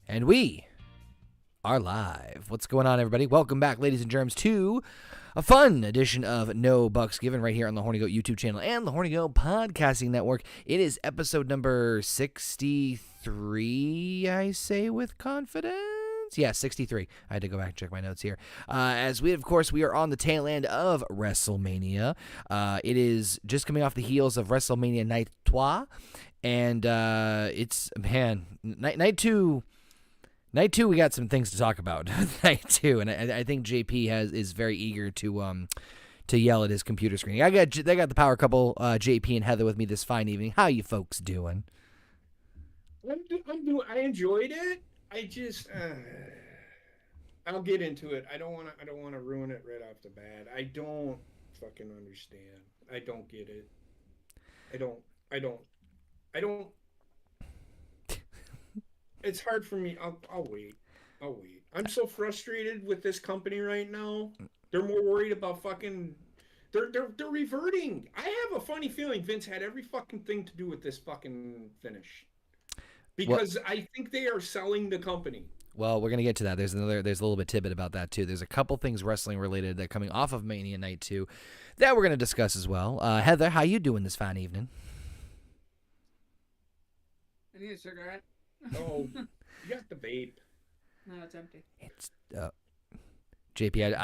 And we are live. What's going on, everybody? Welcome back, ladies and germs, to a fun edition of No Bucks Given right here on the Horny Goat YouTube channel and the Horny Goat Podcasting Network. It is episode number 63, I say with confidence. Yeah, 63. I had to go back and check my notes here. As we, of course, we are on the tail end of WrestleMania. It is just coming off the heels of WrestleMania Night 2. And it's, man, night two. Night 2, we got some things to talk about. Night 2, and I think JP is very eager to yell at his computer screen. They got the power couple, JP and Heather, with me this fine evening. How you folks doing? I enjoyed it. I just I'll get into it. I don't want to ruin it right off the bat. I don't fucking understand. I don't get it. I don't. It's hard for me. I'll wait. I'm so frustrated with this company right now. They're more worried about fucking. They're reverting. I have a funny feeling Vince had every fucking thing to do with this fucking finish, because I think they are selling the company. Well, we're gonna get to that. There's a little bit tidbit about that too. There's a couple things wrestling related that coming off of Mania Night 2 that we're gonna discuss as well. Heather, how you doing this fine evening? I need a cigarette. Oh, you got the vape. No, it's empty. It's JP.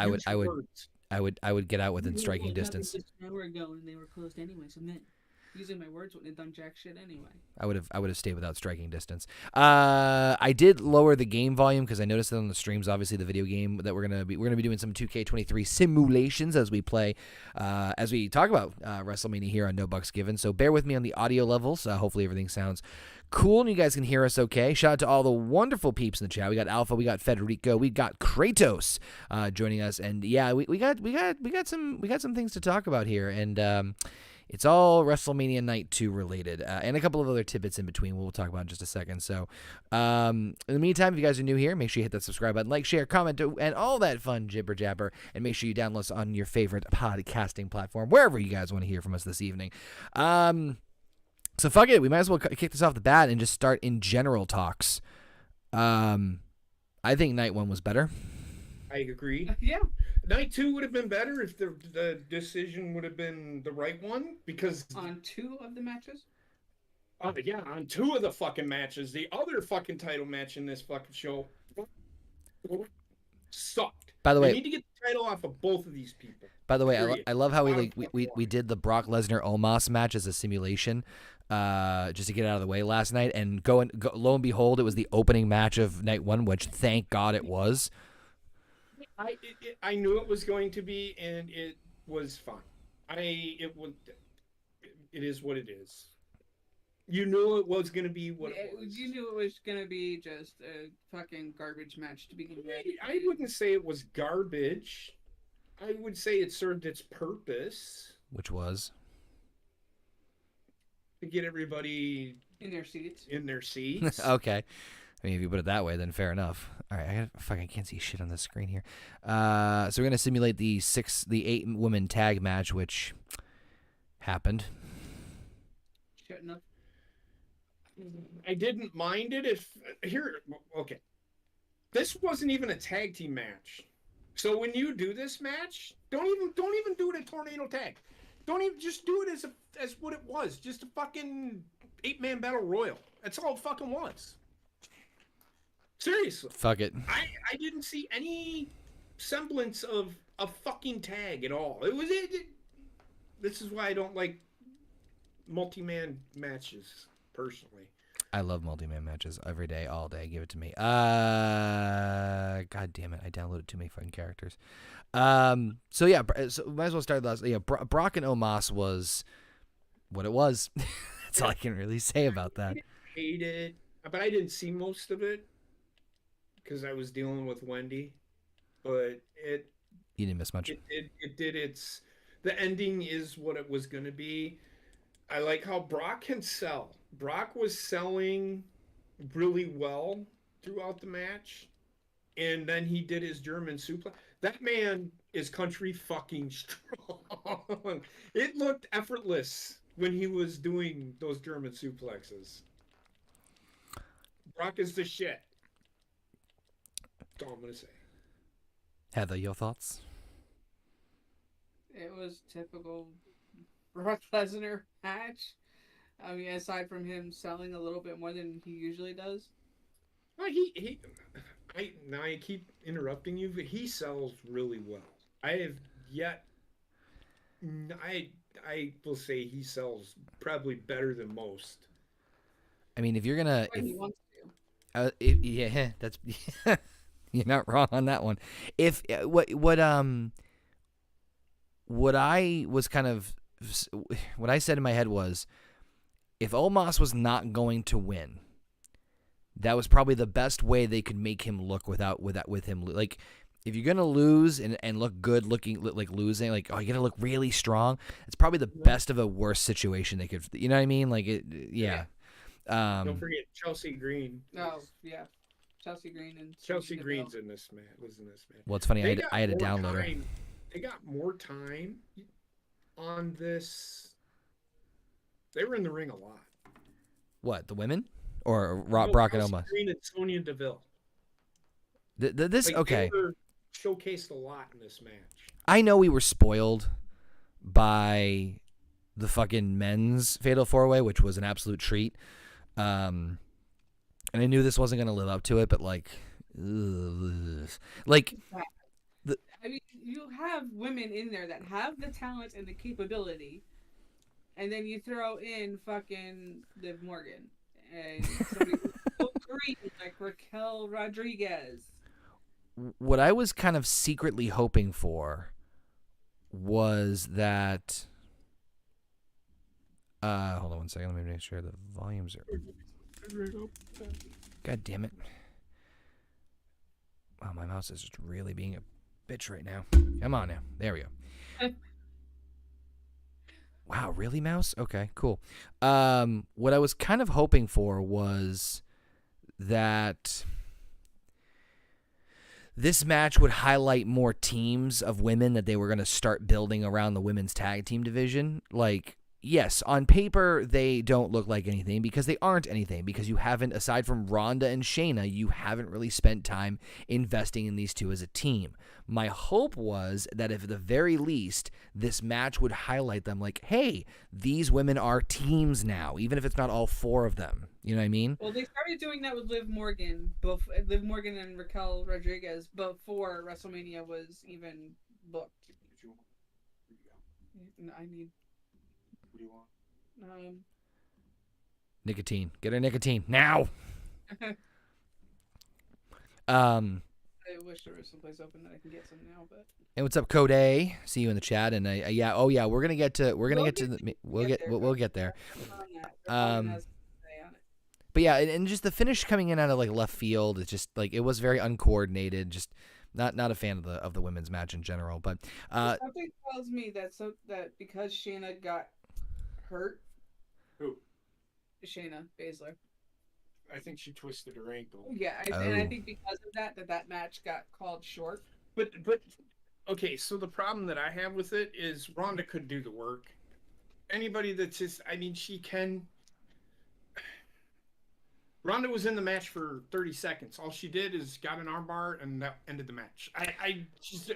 I would get out within striking distance. Just an hour ago, and they were closed anyway. So man, using my words wouldn't have done jack shit anyway. I would have stayed without striking distance. I did lower the game volume because I noticed that on the streams, obviously the video game that we're gonna be doing some 2K23 simulations as we play, as we talk about WrestleMania here on No Bucks Given. So bear with me on the audio levels. Hopefully everything sounds cool and you guys can hear us okay. Shout out to all the wonderful peeps in the chat. We got Alpha, we got Federico, we got Kratos joining us, and yeah, we got some things to talk about here, and it's all WrestleMania Night 2 related, and a couple of other tidbits in between we'll talk about in just a second. So in the meantime, if you guys are new here, make sure you hit that subscribe button, like, share, comment, and all that fun jibber jabber, and make sure you download us on your favorite podcasting platform, wherever you guys want to hear from us this evening. So fuck it, we might as well kick this off the bat and just start in general talks. I think Night 1 was better. I agree. Yeah. Night 2 would have been better if the decision would have been the right one, because On 2 of the matches. yeah, on 2 of the fucking matches, the other fucking title match in this fucking show sucked. By the way, we need to get the title off of both of these people. By the way, I love how we did the Brock Lesnar Omos match as a simulation, just to get it out of the way last night, and lo and behold, it was the opening match of Night 1, which thank God it was. I knew it was going to be, and it was fine. It is what it is. You knew it was going to be what it was. You knew it was going to be just a fucking garbage match to begin with. I wouldn't say it was garbage. I would say it served its purpose. Which was? To get everybody in their seats. Okay. I mean, if you put it that way, then fair enough. All right, I can't see shit on the screen here. So we're gonna simulate the 8-woman tag match, which happened. Shutting up. I didn't mind it okay. This wasn't even a tag team match. So when you do this match, don't even do it a tornado tag. Don't even just do it as what it was, just a fucking 8-man battle royal. That's all it fucking was. Seriously. Fuck it. I didn't see any semblance of a fucking tag at all. This is why I don't like multi-man matches personally. I love multi-man matches every day, all day. Give it to me. God damn it! I downloaded too many fucking characters. So yeah, so might as well start last. Yeah, Brock and Omos was what it was. That's all I can really say about that. I hate it, but I didn't see most of it because I was dealing with Wendy. But you didn't miss much. It did its. The ending is what it was going to be. I like how Brock can sell. Brock was selling really well throughout the match, and then he did his German suplex. That man is country fucking strong. It looked effortless when he was doing those German suplexes. Brock is the shit. That's all I'm gonna say. Heather, your thoughts? It was typical Brock Lesnar match. I mean, aside from him selling a little bit more than he usually does. Well, I keep interrupting you, but he sells really well. I have yet. I will say he sells probably better than most. I mean, if you're gonna, When he wants yeah, that's you're not wrong on that one. If what I was kind of what I said in my head was, if Omos was not going to win, that was probably the best way they could make him look with him. Like, if you're gonna lose and look good looking, like losing, like, oh, you gotta look really strong. It's probably the best of a worst situation they could. You know what I mean? Like it, yeah. Don't forget Chelsea Green. Oh yeah, Chelsea Green and Chelsea Sonya Green's Deville. in this match. Was in this match. Well, it's funny. I had a more downloader. time- They got more time on this. They were in the ring a lot. What, the women or No, Brock and Chelsea Omos? Green and Sonya Deville. This Like, okay. They were showcased a lot in this match. I know we were spoiled by the fucking men's Fatal 4-Way, which was an absolute treat. And I knew this wasn't going to live up to it, but like, like I mean, you have women in there that have the talent and the capability, and then you throw in fucking Liv Morgan and somebody who's so green like Raquel Rodriguez. what I was kind of secretly hoping for was that. Hold on one second. Let me make sure the volumes are. God damn it! Wow, my mouse is just really being a bitch right now. Come on now. There we go. Wow, really, mouse? Okay, cool. What I was kind of hoping for was that this match would highlight more teams of women that they were going to start building around the women's tag team division. Like, yes, on paper, they don't look like anything because they aren't anything, because you haven't, aside from Ronda and Shayna, you haven't really spent time investing in these two as a team. My hope was that if at the very least, this match would highlight them like, hey, these women are teams now, even if it's not all four of them. You know what I mean? Well, they started doing that with Liv Morgan and Raquel Rodriguez before WrestleMania was even booked. I need. What do you want? Nicotine. Get her nicotine now. I wish there was someplace open that I can get some now, but. And what's up, Code A? See you in the chat. And yeah, oh yeah, we'll get to we'll get there. But yeah, and just the finish coming in out of like left field, it's just like it was very uncoordinated. Just not a fan of the women's match in general. But something tells me that because Shayna got hurt. Who? Shayna Baszler. I think she twisted her ankle. Yeah, and I think because of that match got called short. But okay, so the problem that I have with it is Ronda could do the work. Anybody that's just, I mean, she can. Ronda was in the match for 30 seconds. All she did is got an armbar, and that ended the match. I just.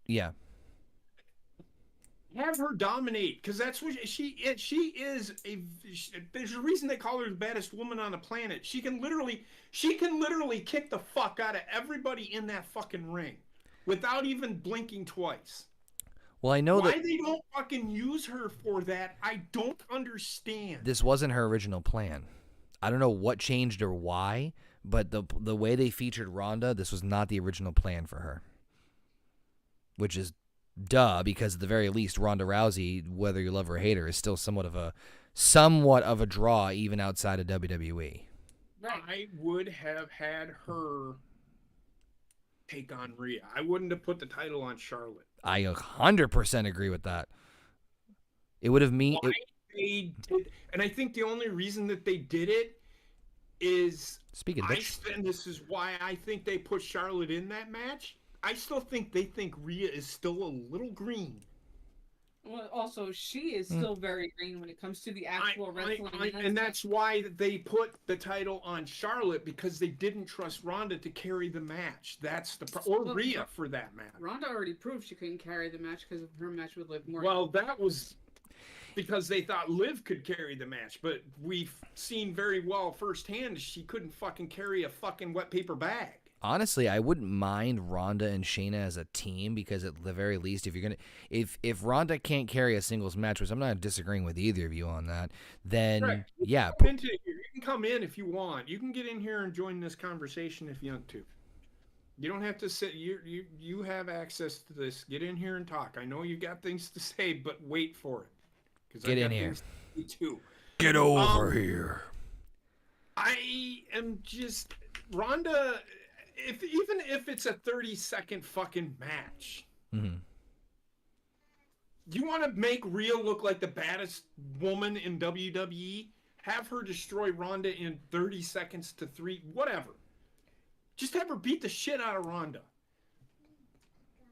yeah. Have her dominate, because that's what she is. There's a reason they call her the baddest woman on the planet. She can literally kick the fuck out of everybody in that fucking ring without even blinking twice. Well, I know why they don't fucking use her for that. I don't understand. This wasn't her original plan. I don't know what changed or why, but the way they featured Ronda, this was not the original plan for her. Which is duh, because at the very least, Ronda Rousey, whether you love her or hate her, is still somewhat of a draw even outside of WWE. Right. I would have had her take on Rhea. I wouldn't have put the title on Charlotte. I 100% agree with that. It would have They did, and I think the only reason that they did it is speaking of which, and this is why I think they put Charlotte in that match. I still think they think Rhea is still a little green. Well, also, she is still very green when it comes to the actual wrestling. And that's why they put the title on Charlotte, because they didn't trust Ronda to carry the match. That's or Rhea for that matter. Ronda already proved she couldn't carry the match because of her match with Liv Morgan. Well, that was because they thought Liv could carry the match, but we've seen very well firsthand she couldn't fucking carry a fucking wet paper bag. Honestly, I wouldn't mind Ronda and Shayna as a team, because at the very least, if you're gonna, if Ronda can't carry a singles match, which I'm not disagreeing with either of you on that, then Correct. yeah, You can come in if you want. You can get in here and join this conversation if you want to. You don't have to sit. You have access to this. Get in here and talk. I know you got things to say, but wait for it. Get in here. Too. Get over here. I am just Ronda. Even if it's a 30-second fucking match, you want to make Rhea look like the baddest woman in WWE? Have her destroy Ronda in 30 seconds to 3, whatever. Just have her beat the shit out of Ronda.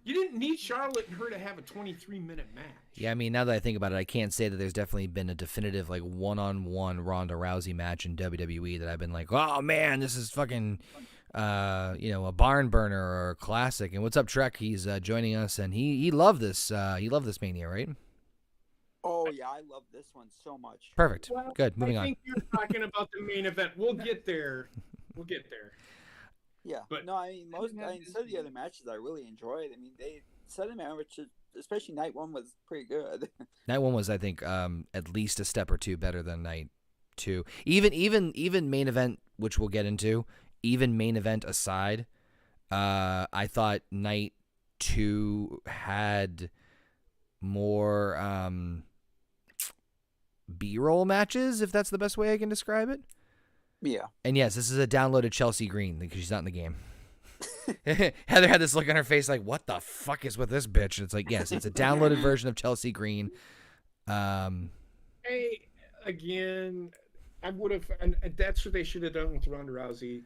You didn't need Charlotte and her to have a 23-minute match. Yeah, I mean, now that I think about it, I can't say that there's definitely been a definitive like one-on-one Ronda Rousey match in WWE that I've been like, oh man, this is fucking, a barn burner or a classic. And what's up, Trek? He's joining us, and he loved this. He loved this Mania, right? Oh yeah, I love this one so much. Perfect. Well, Good. Moving I on. think you're talking about the main event. We'll get there. Yeah, But- no, I mean some of the other matches I really enjoyed. I mean, they set them out, especially night one was pretty good. Night one was, I think, at least a step or two better than night two. Even main event, which we'll get into. Even main event aside, I thought night two had more B-roll matches, if that's the best way I can describe it. Yeah. And yes, this is a downloaded Chelsea Green because she's not in the game. Heather had this look on her face like, what the fuck is with this bitch? And it's like, yes, it's a downloaded version of Chelsea Green. Hey, again, I would have, and that's what they should have done with Ronda Rousey.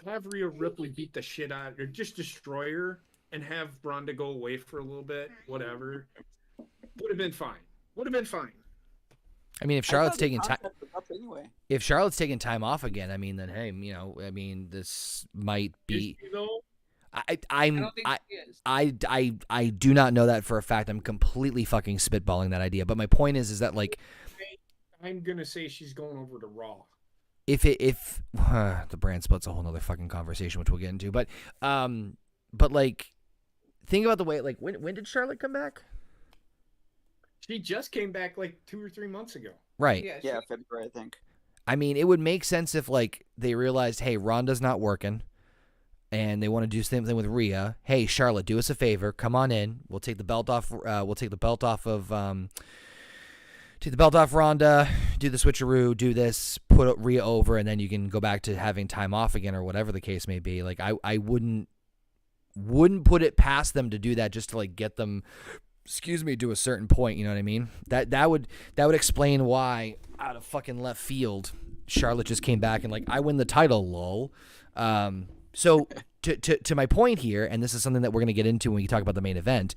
Have Rhea Ripley beat the shit out of her, just destroy her, and have Ronda go away for a little bit, whatever. Would have been fine. I mean, if Charlotte's taking time, anyway. if Charlotte's taking time off again, I mean, then hey, this might be. I don't think she is. I do not know that for a fact. I'm completely fucking spitballing that idea. But my point is that like, I'm gonna say she's going over to Raw. if the brand split's a whole nother fucking conversation, which we'll get into. But like, think about the way like when did Charlotte come back? She just came back like 2 or 3 months ago. Right. Yeah, February, I think. I mean, it would make sense if like they realized, hey, Ronda's not working, and they want to do the same thing with Rhea. Hey, Charlotte, do us a favor. Come on in. We'll take the belt off. We'll take the belt off of. Take the belt off Ronda. Do the switcheroo. Do this. Put Rhea over, and then you can go back to having time off again, or whatever the case may be. Like I wouldn't put it past them to do that just to like get them. Excuse me, to a certain point, you know what I mean? That would explain why out of fucking left field, Charlotte just came back and like, I win the title, lol. So to my point here, and this is something that we're gonna get into when we talk about the main event.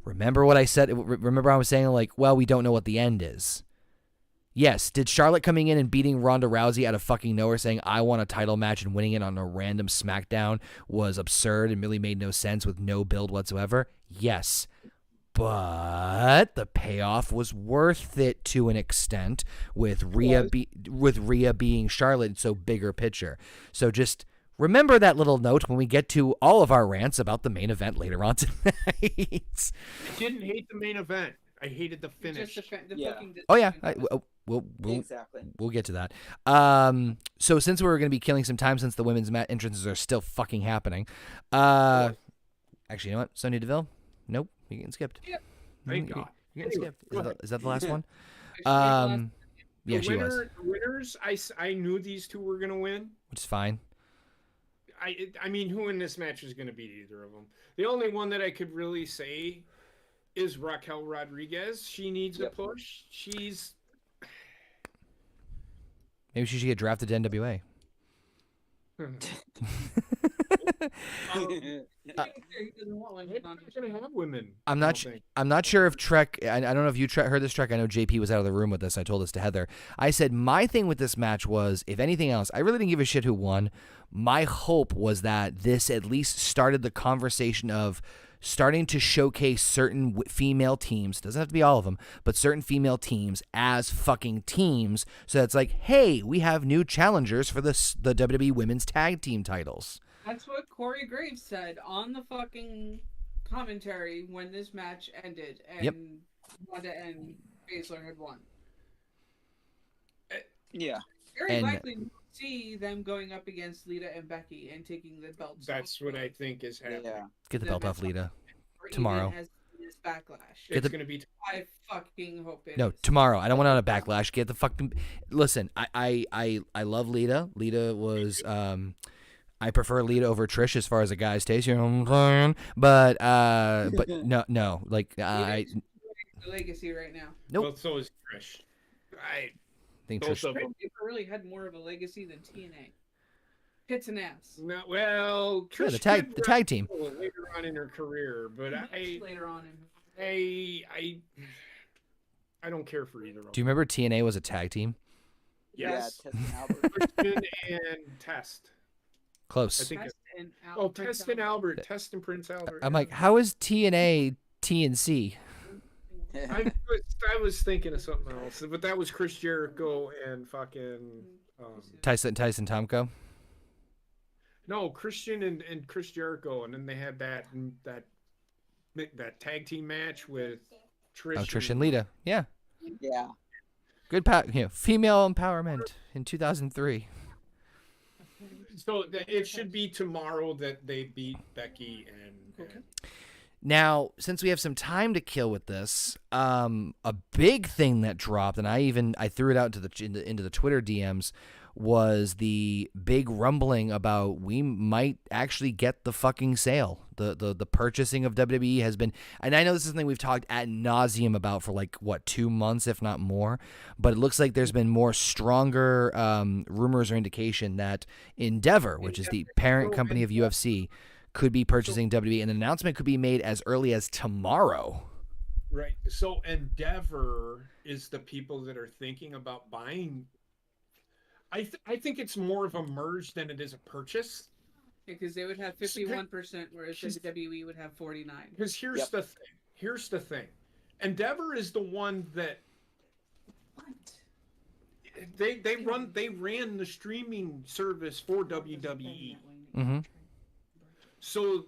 Remember what I said? Remember I was saying like, well, we don't know what the end is. Yes, did Charlotte coming in and beating Ronda Rousey out of fucking nowhere, saying I want a title match and winning it on a random SmackDown was absurd and really made no sense with no build whatsoever? Yes. But the payoff was worth it to an extent with Rhea being Charlotte, so bigger picture. So just remember that little note when we get to all of our rants about the main event later on tonight. I didn't hate the main event. I hated the finish. Oh yeah, we'll Exactly. We'll get to that. So since we're going to be killing some time since the women's entrances are still fucking happening, actually, you know what? Sonya Deville? Nope. You're getting skipped. Yep. Thank God. You're getting skipped. Is that the last one? Yeah, she was. Winners, I knew these two were going to win. Which is fine. I mean, who in this match is going to beat either of them? The only one that I could really say is Raquel Rodriguez. She needs a push. Maybe she should get drafted to NWA. He doesn't want women They're on not going to have women. I'm I not. don't think. I'm not sure if Trek. I don't know if you heard this, Trek. I know JP was out of the room with this. I told this to Heather. I said my thing with this match was, if anything else, I really didn't give a shit who won. My hope was that this at least started the conversation of starting to showcase certain female teams. Doesn't have to be all of them, but certain female teams as fucking teams. So it's like, hey, we have new challengers for the WWE Women's Tag Team titles. That's what Corey Graves said on the fucking commentary when this match ended, and Yep. Wanda and Baszler had won. Yeah. Very And- likely we'll see them going up against Lita and Becky and taking the belts. That's what I think is happening. Yeah. Get the belt off Lita. Or even tomorrow. As this backlash. It's going to be. I fucking hope it No, is. tomorrow. I don't want a backlash. Get the fucking. Listen, I love Lita. Lita was I prefer Lita over Trish as far as a guy's taste. You know what I'm saying? But no, like I The legacy right now. nope. Well, so is Trish. I think both Trish. of them. Trish really had more of a legacy than TNA. Tits and ass. No, well, Yeah, Trish the did tag team. wrestle later on in her career, but Later on in I don't care for either of them. Do you remember TNA was a tag team? Yes, Yeah, Test and Albert. Christian and Test. I Close. think. Test and Oh, Test and Albert, Test and Prince Albert. I'm yeah. like, how is TNA TNC? I was thinking of something else, but that was Chris Jericho and fucking Tyson Tomko. no, Christian and Chris Jericho, and then they had that tag team match with Trish. Oh, Trish and Lita. Yeah. Yeah. Good female empowerment in 2003. So it should be tomorrow that they beat Becky and Now, since we have some time to kill with this, a big thing that dropped, and I threw it out into the Twitter DMs, was the big rumbling about we might actually get the fucking sale. The purchasing of WWE has been, and I know this is something we've talked ad nauseum about for 2 months, if not more, but it looks like there's been more stronger rumors or indication that Endeavor, which is the parent company of UFC, could be purchasing WWE, and an announcement could be made as early as tomorrow. right. So Endeavor is the people that are thinking about buying. I think it's more of a merge than it is a purchase. Because they would have 51%, whereas WWE would have 49%. Because here's the thing. Here's the thing. Endeavor is the one that they ran the streaming service for WWE. Mm-hmm. So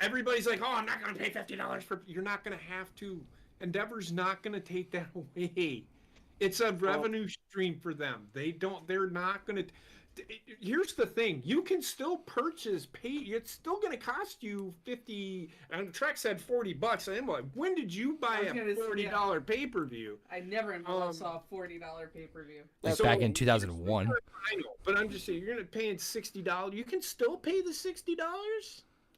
everybody's like, "Oh, I'm not going to pay $50 for." You're not going to have to. Endeavor's not going to take that away. It's a revenue stream for them. They're not going to. Here's the thing: you can still purchase. It's still going to cost you $50. And Trek said $40. I'm like, when did you buy a $40 pay-per-view? I never in my life saw a $40 pay-per-view. Back in 2001. I know, but I'm just saying, you're going to pay $60. You can still pay the $60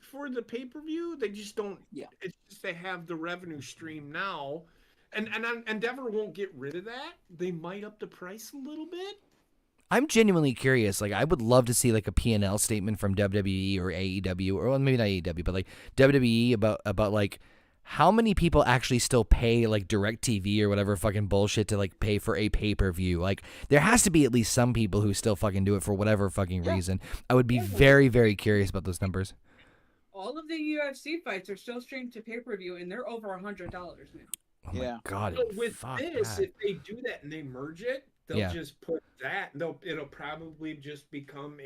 for the pay-per-view. They just don't. Yeah. It's just they have the revenue stream now. And Endeavor won't get rid of that. They might up the price a little bit. I'm genuinely curious. I would love to see a P&L statement from WWE or AEW, or maybe not AEW, but WWE about how many people actually still pay DirecTV or whatever fucking bullshit to pay for a pay-per-view. There has to be at least some people who still fucking do it for whatever fucking reason. I would be very, very curious about those numbers. All of the UFC fights are still streamed to pay-per-view, and they're over $100 now. Oh my God. So with fuck this, that. if they do that and they merge it, they'll just put that. It'll probably just become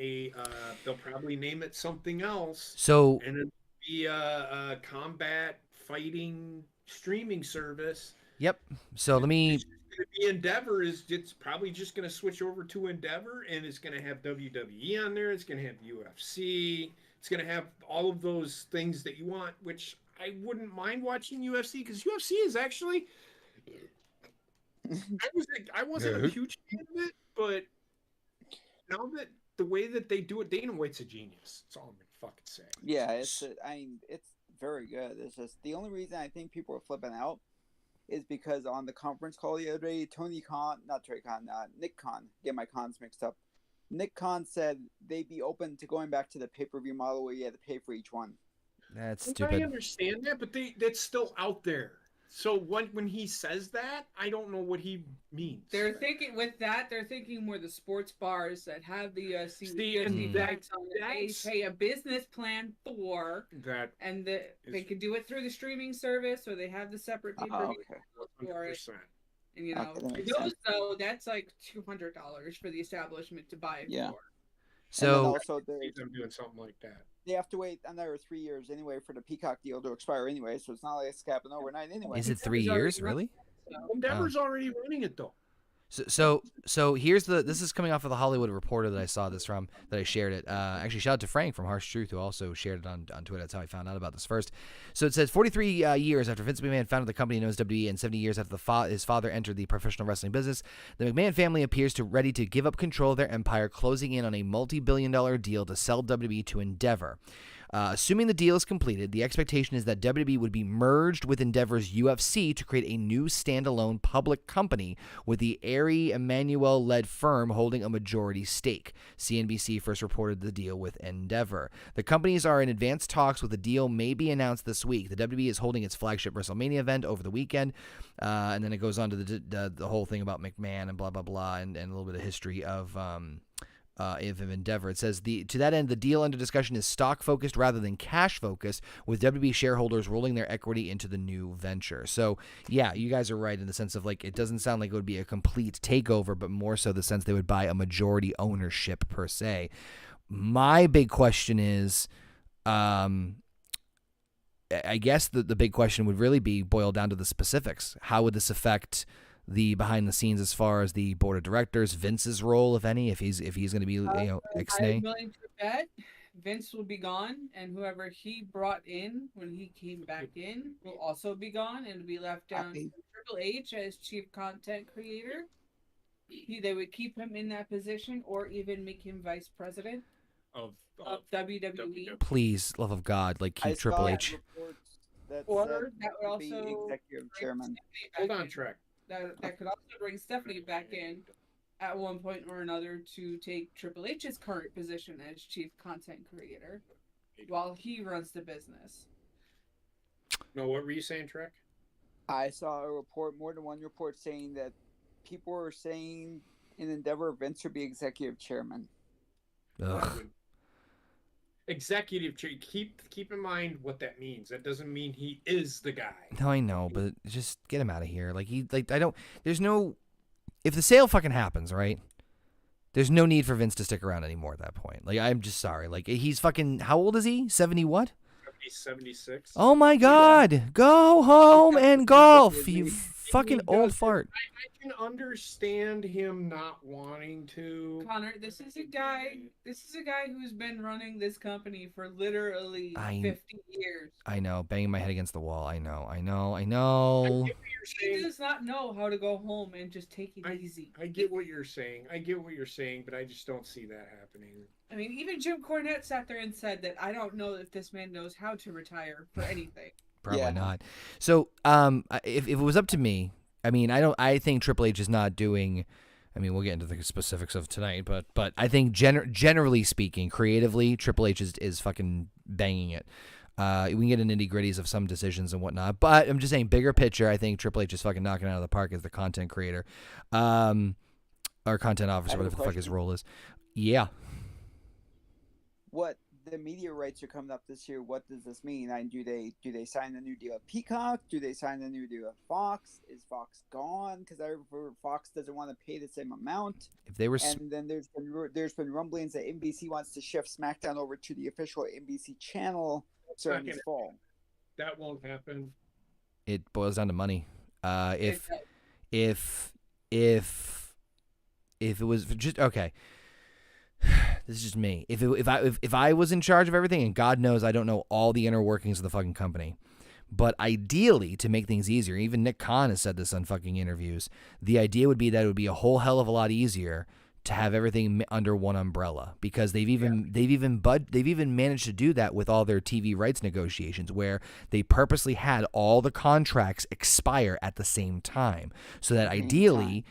they'll probably name it something else. So And it'll be a combat fighting streaming service. yep. So let me. It's going to be Endeavor. It's probably just going to switch over to Endeavor, and it's going to have WWE on there. It's going to have UFC. It's going to have all of those things that you want, which I wouldn't mind watching UFC, because UFC is actually. I wasn't a huge fan of it, but now that the way that they do it, Dana White's a genius. That's all I'm gonna fucking say. Yeah, it's very good. It's just the only reason I think people are flipping out is because on the conference call the other day, Nick Khan, get my cons mixed up. Nick Khan said they'd be open to going back to the pay-per-view model where you had to pay for each one. That's I stupid. understand that, but that's still out there. So when he says that, I don't know what he means. They're thinking with that. They're thinking more the sports bars that have the and fights on it. They pay a business plan for that, and they can do it through the streaming service, or they have the separate pay-per-view for it. 100%. And you know, those though, that's like $200 for the establishment to buy it for. So also I'm doing something like that. They have to wait another 3 years anyway for the Peacock deal to expire anyway, so it's not like it's happening overnight anyway. Is it 3 years, really? Endeavor's already running it though. So here's this is coming off of the Hollywood Reporter that I saw this from, that I shared it. Actually, shout out to Frank from Harsh Truth, who also shared it on Twitter. That's how I found out about this first. So it says 43 years after Vince McMahon founded the company known as WWE, and 70 years after his father entered the professional wrestling business, the McMahon family appears ready to give up control of their empire, closing in on a multi-billion-dollar deal to sell WWE to Endeavor. Assuming the deal is completed, the expectation is that WWE would be merged with Endeavor's UFC to create a new standalone public company with the Ari Emanuel-led firm holding a majority stake. CNBC first reported the deal with Endeavor. The companies are in advanced talks with the deal may be announced this week. The WWE is holding its flagship WrestleMania event over the weekend, and then it goes on to the whole thing about McMahon and blah, blah, blah, and a little bit of history of Endeavor. It says to that end, the deal under discussion is stock focused rather than cash focused, with WWE shareholders rolling their equity into the new venture. So yeah, you guys are right in the sense of like, it doesn't sound like it would be a complete takeover, but more so the sense they would buy a majority ownership per se. My big question is, I guess the big question would really be boiled down to the specifics. How would this affect the behind the scenes as far as the board of directors, Vince's role, if any, if he's going to be ixnay? I'm willing to bet Vince will be gone, and whoever he brought in when he came back in will also be gone, and be left down to Triple H as chief content creator. They would keep him in that position, or even make him vice president of WWE. Please, love of God, like keep Triple H. Or that would also executive chairman. Hold on, Trek. That could also bring Stephanie back in at one point or another to take Triple H's current position as chief content creator while he runs the business. No, what were you saying, Trek? I saw a report, more than one report, saying that people were saying in Endeavor Vince would be executive chairman. Ugh. Executive chair. Keep in mind what that means. That doesn't mean he is the guy. No, I know, but just get him out of here. If the sale fucking happens, right? There's no need for Vince to stick around anymore at that point. Like, I'm just sorry. Like, he's fucking, how old is he? 70 what? 76. Oh my God. Yeah. Go home and golf, you fucking old fart. I can understand him not wanting to. Connor, this is a guy who's been running this company for literally 50 years. I know, banging my head against the wall. I know. I get what you're saying. He does not know how to go home and just take it easy. I get what you're saying. But I just don't see that happening. I mean, even Jim Cornette sat there and said that I don't know if this man knows how to retire for anything. Probably not. So, if it was up to me, I mean, I think Triple H is not doing. I mean, we'll get into the specifics of tonight, but I think generally speaking, creatively, Triple H is fucking banging it. We can get into nitty-gritties of some decisions and whatnot, but I'm just saying, bigger picture, I think Triple H is fucking knocking it out of the park as the content creator, or content officer, whatever the fuck his role is. Yeah. What the media rights are coming up this year? What does this mean? Do they sign a new deal at Peacock? Do they sign a new deal at Fox? Is Fox gone? Because I remember Fox doesn't want to pay the same amount. If they were, and then there's been rumblings that NBC wants to shift SmackDown over to the official NBC channel starting this fall. That won't happen. It boils down to money. If it was just okay. This is just me. If I was in charge of everything, and God knows I don't know all the inner workings of the fucking company, but ideally, to make things easier, even Nick Khan has said this on fucking interviews, the idea would be that it would be a whole hell of a lot easier to have everything under one umbrella, because they've even managed to do that with all their TV rights negotiations, where they purposely had all the contracts expire at the same time, so that ideally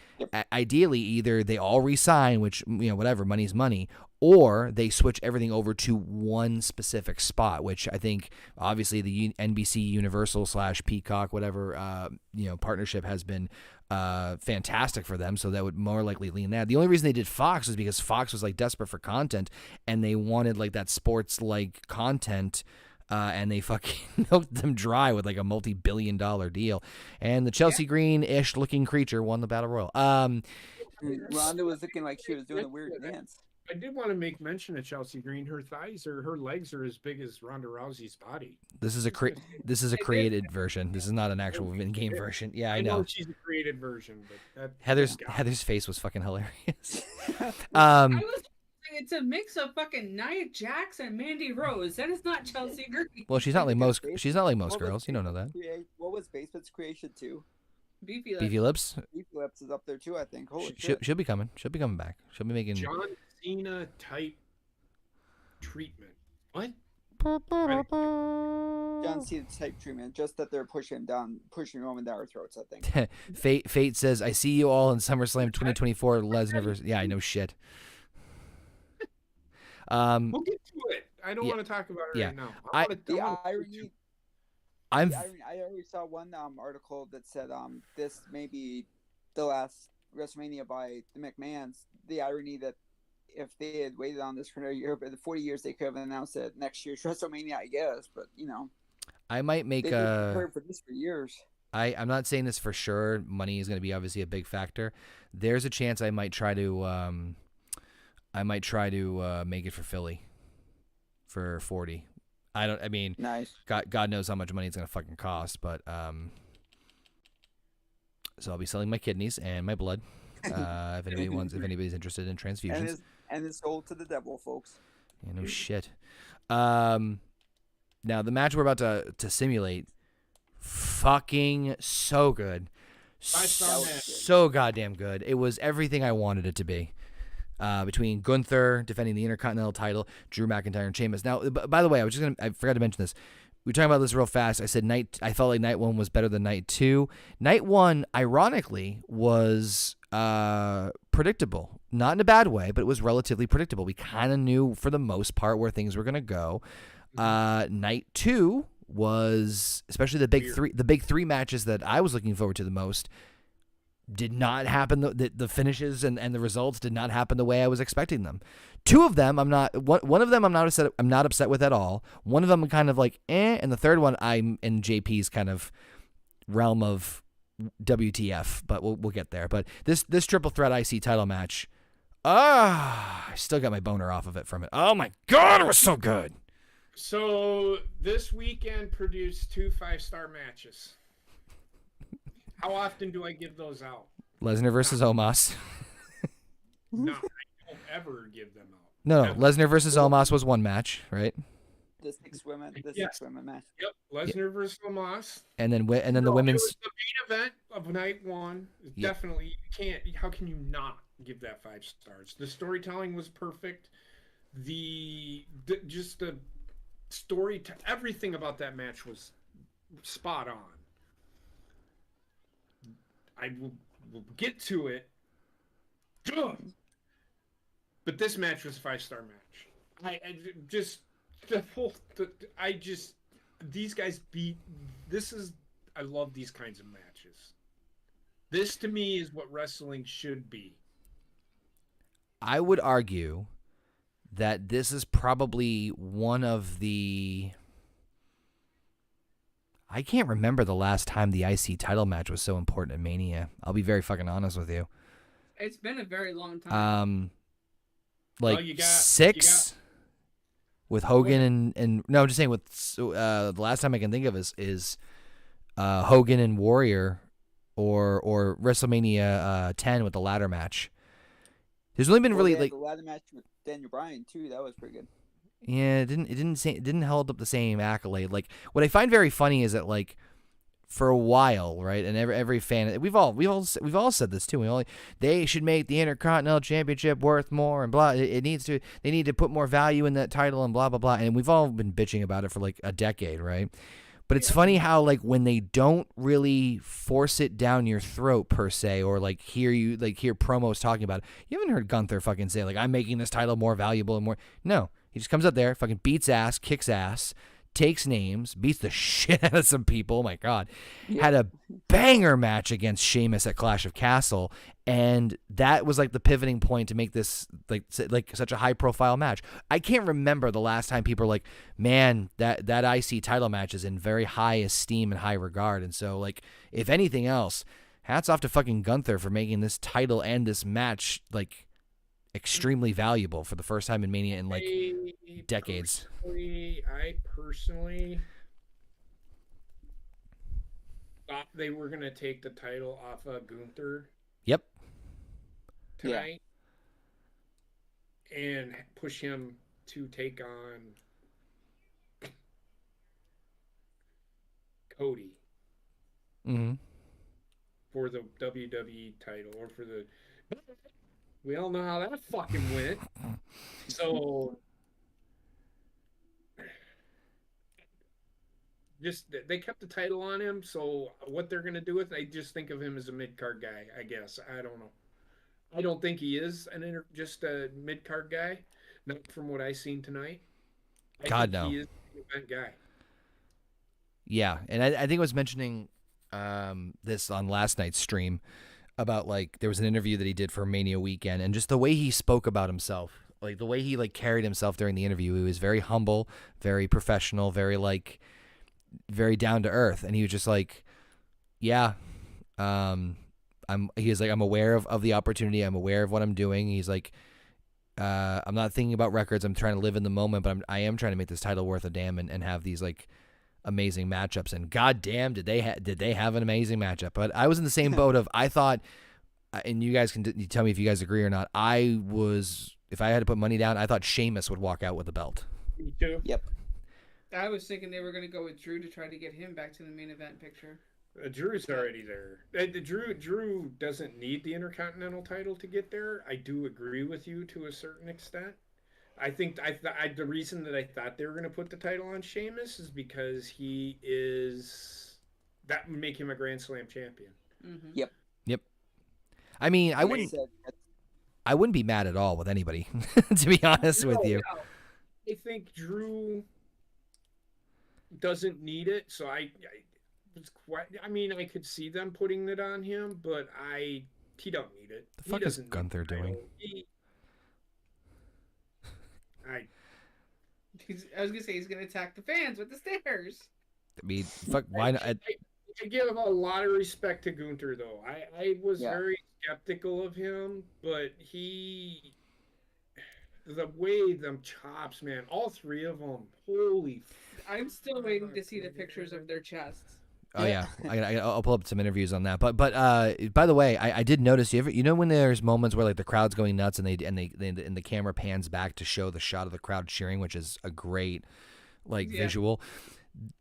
either they all re-sign, which, you know, whatever, money's money, or they switch everything over to one specific spot, which I think obviously the NBC Universal / Peacock, whatever, you know, partnership has been fantastic for them, so that would more likely lean that. The only reason they did Fox was because Fox was like desperate for content, and they wanted like that sports like content, and they fucking milked them dry with like a multi-billion-dollar deal. And the Chelsea Green-ish looking creature won the Battle Royal. Ronda was looking like she was doing a weird dance. I did want to make mention of Chelsea Green. Her thighs or her legs are as big as Ronda Rousey's body. This is a created version. This is not an actual in-game version. Yeah, I know. She's a created version, but Heather's face was fucking hilarious. I was saying it's a mix of fucking Nia Jax and Mandy Rose. That is not Chelsea Green. Well, she's not like most girls. You don't know that. What was Basement's creation too? Beefy Beefy Lips. Beefy Lips is up there too, I think. Holy She'll be coming. She'll be coming back. She'll be making John Cena type treatment. What? John Cena type treatment. Just that they're pushing Roman down our throats, I think. Fate says, "I see you all in SummerSlam 2024." Lesnar versus. Yeah, I know shit. We'll get to it. I don't want to talk about it right now. I already saw one article that said this may be the last WrestleMania by the McMahons. The irony that if they had waited on this for another year, but the 40 years, they could have announced it next year's WrestleMania, I guess. But you know, I might make they've been preparing for this for years. I'm not saying this for sure. Money is going to be obviously a big factor. There's a chance I might try to make it for Philly for 40. I mean, nice. God knows how much money it's gonna fucking cost, but so I'll be selling my kidneys and my blood, if anybody's interested in transfusions. And it's sold to the devil, folks. Yeah, no shit. Now the match we're about to simulate, fucking so good, so goddamn good. It was everything I wanted it to be. Between Gunther defending the Intercontinental title, Drew McIntyre and Sheamus. Now, by the way, I forgot to mention this. We were talking about this real fast. I said I felt like night 1 was better than night 2. Night 1, ironically, was predictable. Not in a bad way, but it was relatively predictable. We kind of knew for the most part where things were going to go. Night 2 was, especially the big three matches that I was looking forward to the most, did not happen. The finishes and the results did not happen the way I was expecting them. 2 of them, one of them I'm not upset with at all. One of them I'm kind of like, and the third one I'm in JP's kind of realm of WTF, but we'll get there. But this triple threat IC title match, I still got my boner off of it from it. Oh my God, it was so good. So this weekend produced 2 5-star matches. How often do I give those out? Lesnar versus Omos. No, I don't ever give them out. No, Lesnar versus Omos was one match, right? The six women match. Yep, Lesnar versus Omos. And then the women's. It was the main event of night 1. Definitely, you can't. How can you not give that 5 stars? The storytelling was perfect. Just the story to everything about that match was spot on. I will get to it. But this match was a 5-star match. These guys beat. I love these kinds of matches. This to me is what wrestling should be. I would argue that this is probably one of the. I can't remember the last time the IC title match was so important in Mania. I'll be very fucking honest with you. It's been a very long time. Like 6 with Hogan and no, I'm just saying with the last time I can think of is Hogan and Warrior or WrestleMania 10 with the ladder match. There's only been really like the ladder match with Daniel Bryan too. That was pretty good. Yeah, it didn't hold up the same accolade. Like what I find very funny is that like for a while, right? And every fan, we've all said this too. They should make the Intercontinental Championship worth more and blah. They need to put more value in that title and blah blah blah. And we've all been bitching about it for like a decade, right? But it's funny how like when they don't really force it down your throat per se, or like hear promos talking about it. You haven't heard Gunther fucking say like, I'm making this title more valuable and more. No, he just comes up there, fucking beats ass, kicks ass, takes names, beats the shit out of some people. Oh my God. Had a banger match against Sheamus at Clash of Castle, and that was like the pivoting point to make this like such a high profile match. I can't remember the last time people were like, man, that IC title match is in very high esteem and high regard. And so like, if anything else, hats off to fucking Gunther for making this title and this match like extremely valuable for the first time in Mania in like decades. I personally thought they were going to take the title off of Gunther. Yep. Tonight. And push him to take on Cody. Mm-hmm. For the WWE title, or for the... We all know how that fucking went. So... Just they kept the title on him, so what they're gonna do with it, I just think of him as a mid-card guy, I guess. I don't know. I don't think he is just a mid-card guy, not from what I seen tonight. I think no. He is an event guy. Yeah, and I think I was mentioning this on last night's stream about like there was an interview that he did for Mania weekend, and just the way he spoke about himself, like the way he like carried himself during the interview. He was very humble, very professional, very down to earth, and he was just like, yeah, I'm aware of the opportunity, I'm aware of what I'm doing. He's like, I'm not thinking about records, I'm trying to live in the moment, but I am trying to make this title worth a damn and have these like amazing matchups. And goddamn, did they have an amazing matchup. But I was in the same boat of, I thought, and you guys can tell me if you guys agree or not, if I had to put money down, I thought Sheamus would walk out with the belt. Me too. Yep. I was thinking they were going to go with Drew to try to get him back to the main event picture. Drew's already there. Drew doesn't need the Intercontinental title to get there. I do agree with you to a certain extent. I think the reason that I thought they were going to put the title on Sheamus is because that would make him a Grand Slam champion. Mm-hmm. Yep. I mean, I wouldn't be mad at all with anybody, to be honest with you. No. I think Drew doesn't need it, so I could see them putting it on him, but he don't need it. The fuck is Gunther doing? I was gonna say he's gonna attack the fans with the stairs. I mean, fuck, why not? I give him a lot of respect to Gunther, though. I was very skeptical of him, but the way them chops, man, all three of them, holy. I'm still waiting to see the pictures of their chests. Oh yeah, I'll pull up some interviews on that. But by the way, I did notice when there's moments where like the crowd's going nuts and the camera pans back to show the shot of the crowd cheering, which is a great visual.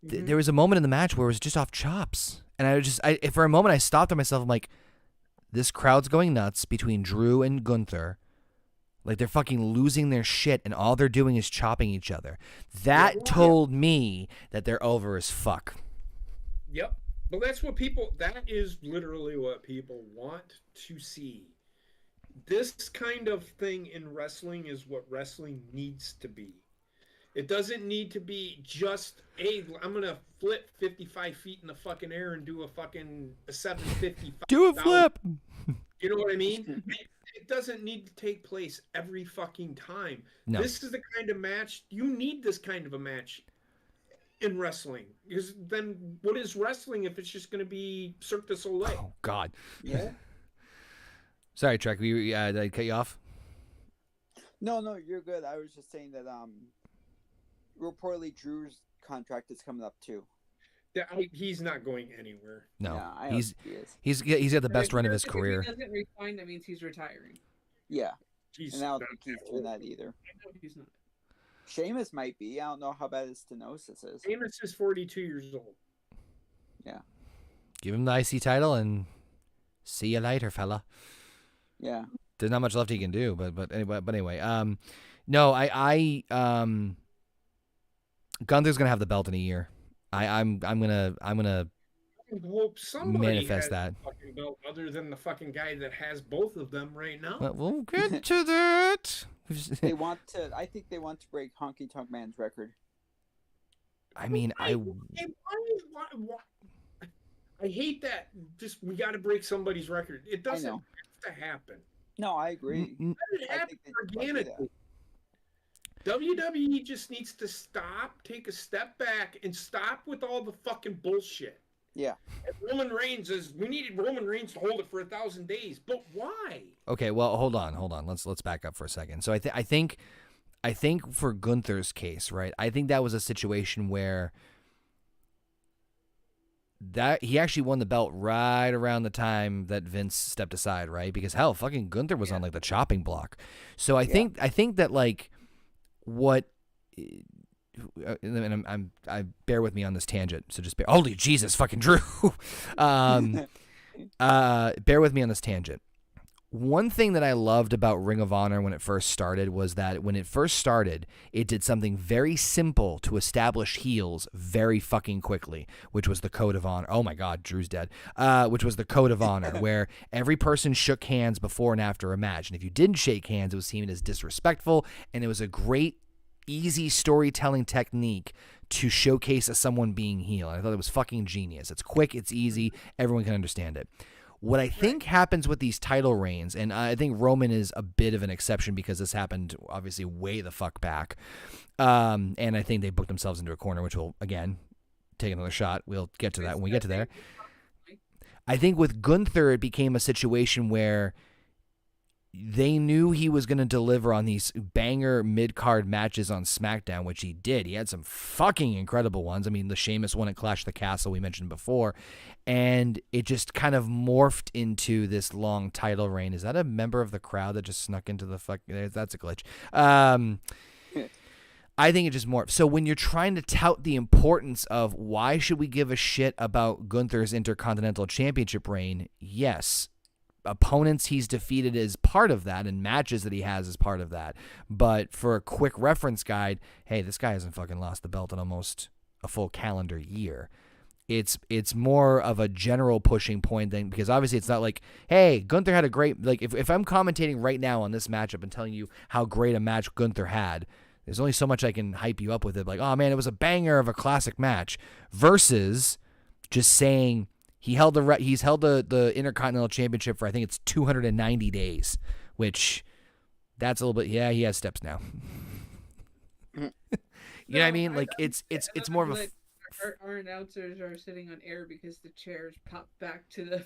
There was a moment in the match where it was just off chops, and for a moment I stopped at myself. I'm like, this crowd's going nuts between Drew and Gunther. Like they're fucking losing their shit, and all they're doing is chopping each other. That told me that they're over as fuck. Yep. But that is literally what people want to see. This kind of thing in wrestling is what wrestling needs to be. It doesn't need to be just, hey, I'm going to flip 55 feet in the fucking air and do a 750. Do a flip! You know what I mean? It doesn't need to take place every fucking time. No. This is the kind of match, you need this kind of a match in wrestling. Because then what is wrestling if it's just going to be Cirque du Soleil? Oh, God. Yeah. Sorry, Trek, did I cut you off? No, you're good. I was just saying that reportedly Drew's contract is coming up too. Yeah, he's not going anywhere. No, yeah, he's got the best run of his career. If he doesn't resign, that means he's retiring. Yeah, and I don't think he's doing that either. I know he's not. Sheamus might be. I don't know how bad his stenosis is. Sheamus is 42 years old. Yeah. give him the IC title and see you later, fella. Yeah. There's not much left he can do, but anyway, no, I Gunther's gonna have the belt in a year. I'm gonna I hope somebody manifest has that. a fucking belt other than the fucking guy that has both of them right now. Well, we'll get to that. They want to. I think they want to break Honky Tonk Man's record. I mean, Why? I hate that. Just we got to break somebody's record. It doesn't have to happen. No, I agree. Mm, Let it happen organically. WWE just needs to stop, take a step back, and stop with all the fucking bullshit. Yeah. And Roman Reigns we needed Roman Reigns to hold it for 1,000 days, but why? Okay, well, hold on. Let's back up for a second. So I think for Gunther's case, right? I think that was a situation where that he actually won the belt right around the time that Vince stepped aside, right? Because hell, fucking Gunther was on like the chopping block. So I think that like what. And I bear with me on this tangent, so just holy Jesus, fucking Drew. Bear with me on this tangent. One thing that I loved about Ring of Honor when it first started was that when it first started, it did something very simple to establish heels very fucking quickly, which was the Code of Honor. Oh my God, Drew's dead. Which was the Code of Honor, where every person shook hands before and after a match, and if you didn't shake hands, it was seen as disrespectful, and it was a great easy storytelling technique to showcase someone being heel. I thought it was fucking genius. It's quick, it's easy, everyone can understand it. What I think happens with these title reigns, and I think Roman is a bit of an exception because this happened obviously way the fuck back, and I think they booked themselves into a corner, which will, again, take another shot. We'll get to that when we get to there. I think with Gunther, it became a situation where they knew he was going to deliver on these banger mid-card matches on SmackDown, which he did. He had some fucking incredible ones. I mean, the Sheamus one at Clash of the Castle we mentioned before, and it just kind of morphed into this long title reign. Is that a member of the crowd that just snuck into the fuck? That's a glitch. I think it just morphed. So when you're trying to tout the importance of why should we give a shit about Gunther's Intercontinental Championship reign, yes, opponents he's defeated is part of that, and matches that he has is part of that. But for a quick reference guide, hey, this guy hasn't fucking lost the belt in almost a full calendar year. It's more of a general pushing point thing, because obviously it's not like, hey, Gunther had a great, like if I'm commentating right now on this matchup and telling you how great a match Gunther had, there's only so much I can hype you up with it, like, oh man, it was a banger of a classic match, versus just saying he's held the Intercontinental Championship for, I think it's 290 days, which that's a little bit, yeah, he has steps now. You know what I mean? Like it's more of a our announcers are sitting on air because the chairs pop back to the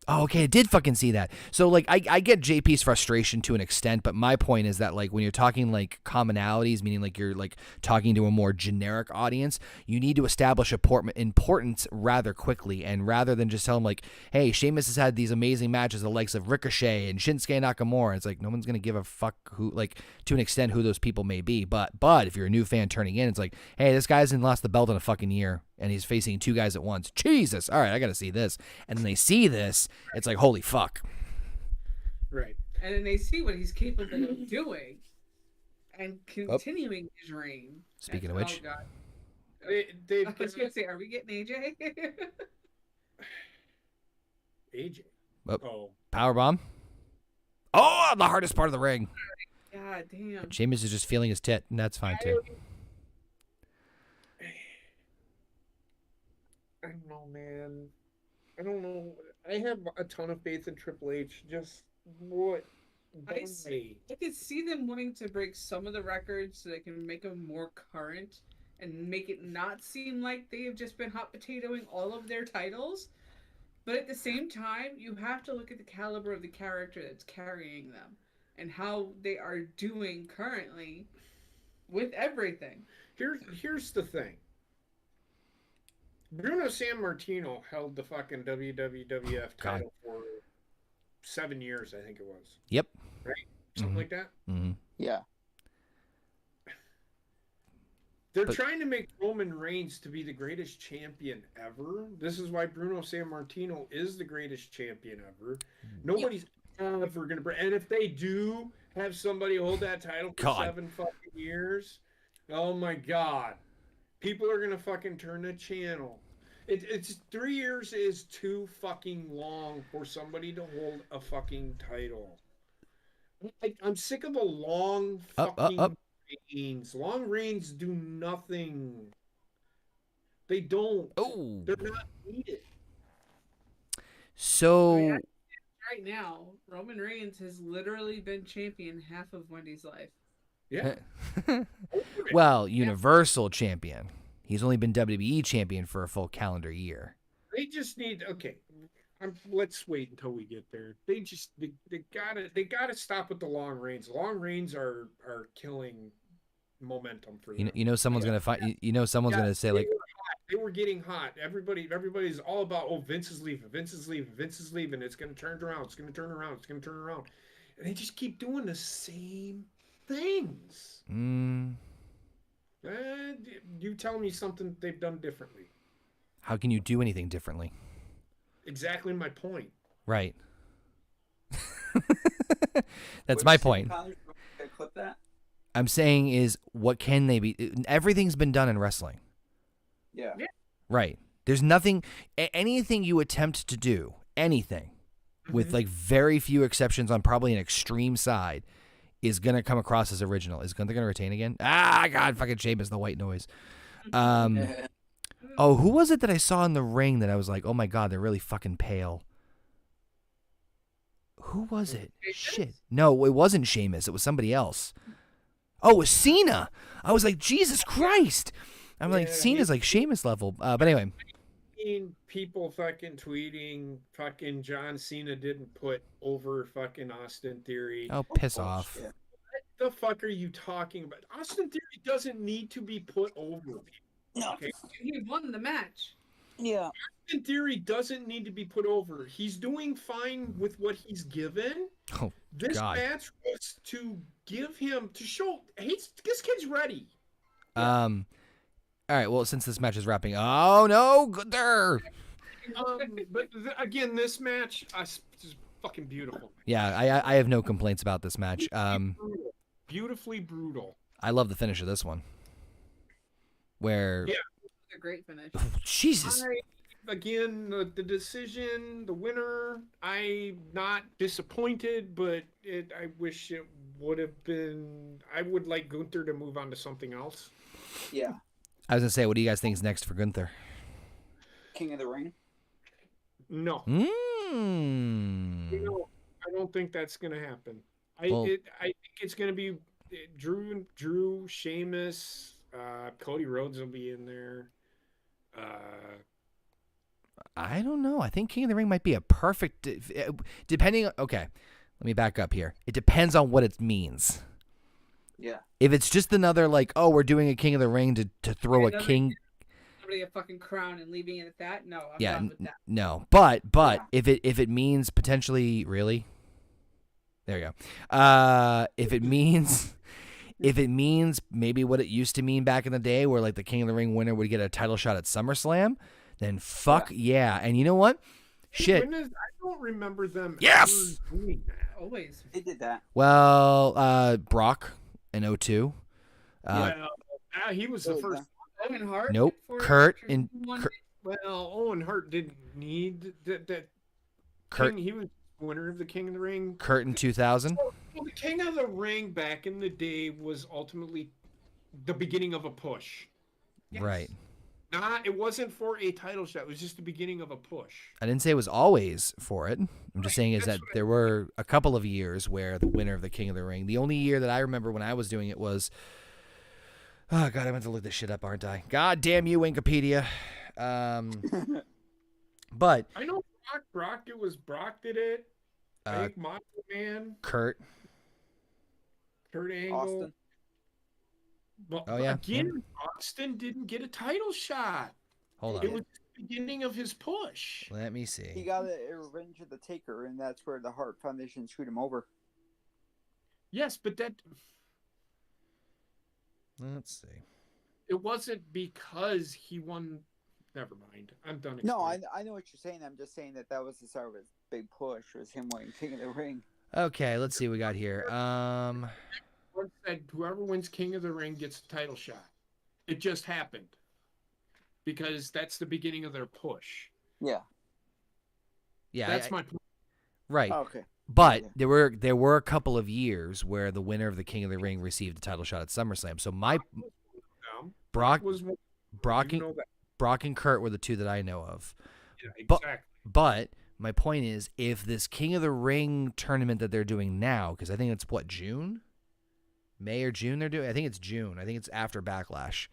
Oh, okay, I did fucking see that. So, like, I get JP's frustration to an extent, but my point is that, like, when you're talking, like, commonalities, meaning, like, you're, like, talking to a more generic audience, you need to establish importance rather quickly, and rather than just tell them, like, hey, Sheamus has had these amazing matches, the likes of Ricochet and Shinsuke Nakamura. It's like, no one's going to give a fuck who, like, to an extent, who those people may be. But if you're a new fan turning in, it's like, hey, this guy hasn't lost the belt in a fucking year, and he's facing two guys at once. Jesus, all right, I got to see this. And then they see this, it's like, holy fuck. Right. And then they see what he's capable of doing and continuing his reign. Speaking of which. Oh, God. They've I was going to say, are we getting AJ? AJ? Oh. Powerbomb? Oh, the hardest part of the ring. God damn. Sheamus is just feeling his tit, and that's fine, too. I don't know, man. I don't know. I have a ton of faith in Triple H. Just what? I could see them wanting to break some of the records so they can make them more current and make it not seem like they have just been hot potatoing all of their titles. But at the same time, you have to look at the caliber of the character that's carrying them and how they are doing currently with everything. Here's the thing. Bruno Sammartino held the fucking WWF title for 7 years, I think it was. Yep. Right? Something like that? Mm-hmm. Yeah. They're trying to make Roman Reigns to be the greatest champion ever. This is why Bruno Sammartino is the greatest champion ever. Nobody's ever going to bring. And if they do have somebody hold that title for 7 fucking years, oh my God. People are going to fucking turn the channel. It's 3 years is too fucking long for somebody to hold a fucking title. I'm sick of the long fucking reigns. Long reigns do nothing. They don't. Oh. They're not needed. So right now, Roman Reigns has literally been champion half of Wendy's life. Yeah. Well, Universal Champion. He's only been WWE Champion for a full calendar year. They just need let's wait until we get there. They gotta stop with the long reigns. Long reigns are killing momentum for them. Someone's gonna fight. Someone's gonna say like they were getting hot. Everybody's all about Vince is leaving. It's gonna turn around. And they just keep doing the same things. You tell me something they've done differently. How can you do anything differently? Exactly my point. Right. That's my point. Clip that? I'm saying is, what can they be? Everything's been done in wrestling. Yeah. Right. There's nothing, anything you attempt to do, anything, with like very few exceptions on probably an extreme side, is going to come across as original. Is Gunther going to retain again? God, fucking Sheamus, the white noise. Oh, who was it that I saw in the ring that I was like, oh my God, they're really fucking pale? Who was it? Shit. No, it wasn't Sheamus. It was somebody else. Oh, it was Cena. I was like, Jesus Christ. I'm like, Cena's like Sheamus level. But anyway. People fucking tweeting fucking John Cena didn't put over fucking Austin Theory. Oh, piss off. Shit. What the fuck are you talking about? Austin Theory doesn't need to be put over. No. Okay? He won the match. Yeah. Austin Theory doesn't need to be put over. He's doing fine with what he's given. Oh, this God. match was to give him, to show, hey, this kid's ready. All right, well, since this match is wrapping, oh no, Gunther. But again, this match is fucking beautiful. Yeah, I have no complaints about this match. Beautifully brutal. I love the finish of this one. Where A great finish. Jesus. Again, the decision, the winner. I'm not disappointed, but I wish it would have been. I would like Gunther to move on to something else. Yeah. I was gonna say, what do you guys think is next for Gunther? King of the Ring. No. Mm. No, I don't think that's gonna happen. I think it's gonna be Drew, Sheamus, Cody Rhodes will be in there. I don't know. I think King of the Ring might be a perfect, depending. Okay, let me back up here. It depends on what it means. Yeah. If it's just another like, oh, we're doing a King of the Ring to throw a king. Somebody a fucking crown and leaving it at that? No, I'm Yeah, done with that. no. But if it means potentially, really, there you go. If it means maybe what it used to mean back in the day, where like the King of the Ring winner would get a title shot at SummerSlam, then fuck yeah. And you know what? Shit. I don't remember them Yes! ever doing that. Always. They did that. Well, Brock in 2002. He was the first. Owen Hart? Nope. Kurt and Well, Owen Hart didn't need that. Kurt. He was winner of the King of the Ring. Kurt in 2000. Well, the King of the Ring back in the day was ultimately the beginning of a push. Yes. Right. It wasn't for a title shot. It was just the beginning of a push. I didn't say it was always for it. I'm just saying is that there were a couple of years where the winner of the King of the Ring, the only year that I remember when I was doing it was, oh God, I meant to look this shit up, aren't I? God damn you, Wikipedia. But I know Brock. It was Brock did it. Big Macho Man. Kurt Angle. Austin. But Oh, yeah. again, Austin didn't get a title shot. Hold on. It was the beginning of his push. Let me He see. got a Revenge of the Taker, and that's where the Hart Foundation screwed him over. Yes, but that. Let's see. It wasn't because he won. Never mind. I'm done. No, I explaining. know what you're saying. I'm just saying that was the start of his big push, was him winning King of the Ring. Okay, let's see what we got here. Once said whoever wins King of the Ring gets the title shot. It just happened because that's the beginning of their push. Yeah. Yeah, That's my point. right. Oh, okay. But Yeah. there were a couple of years where the winner of the King of the Ring received the title shot at SummerSlam. So Brock and Kurt were the two that I know of. Yeah, exactly. But my point is, if this King of the Ring tournament that they're doing now, because I think it's what, June, May or June they're doing. I think it's June. I think it's after Backlash.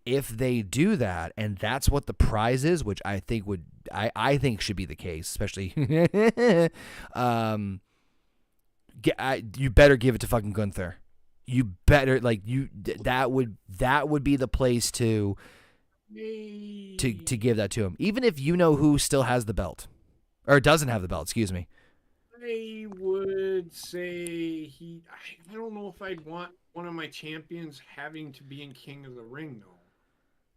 If they do that, and that's what the prize is, which I think I think should be the case, especially, you better give it to fucking Gunther. You better that would be the place to give that to him, even if you know who still has the belt or doesn't have the belt. Excuse me. I would say I don't know if I'd want one of my champions having to be in King of the Ring though.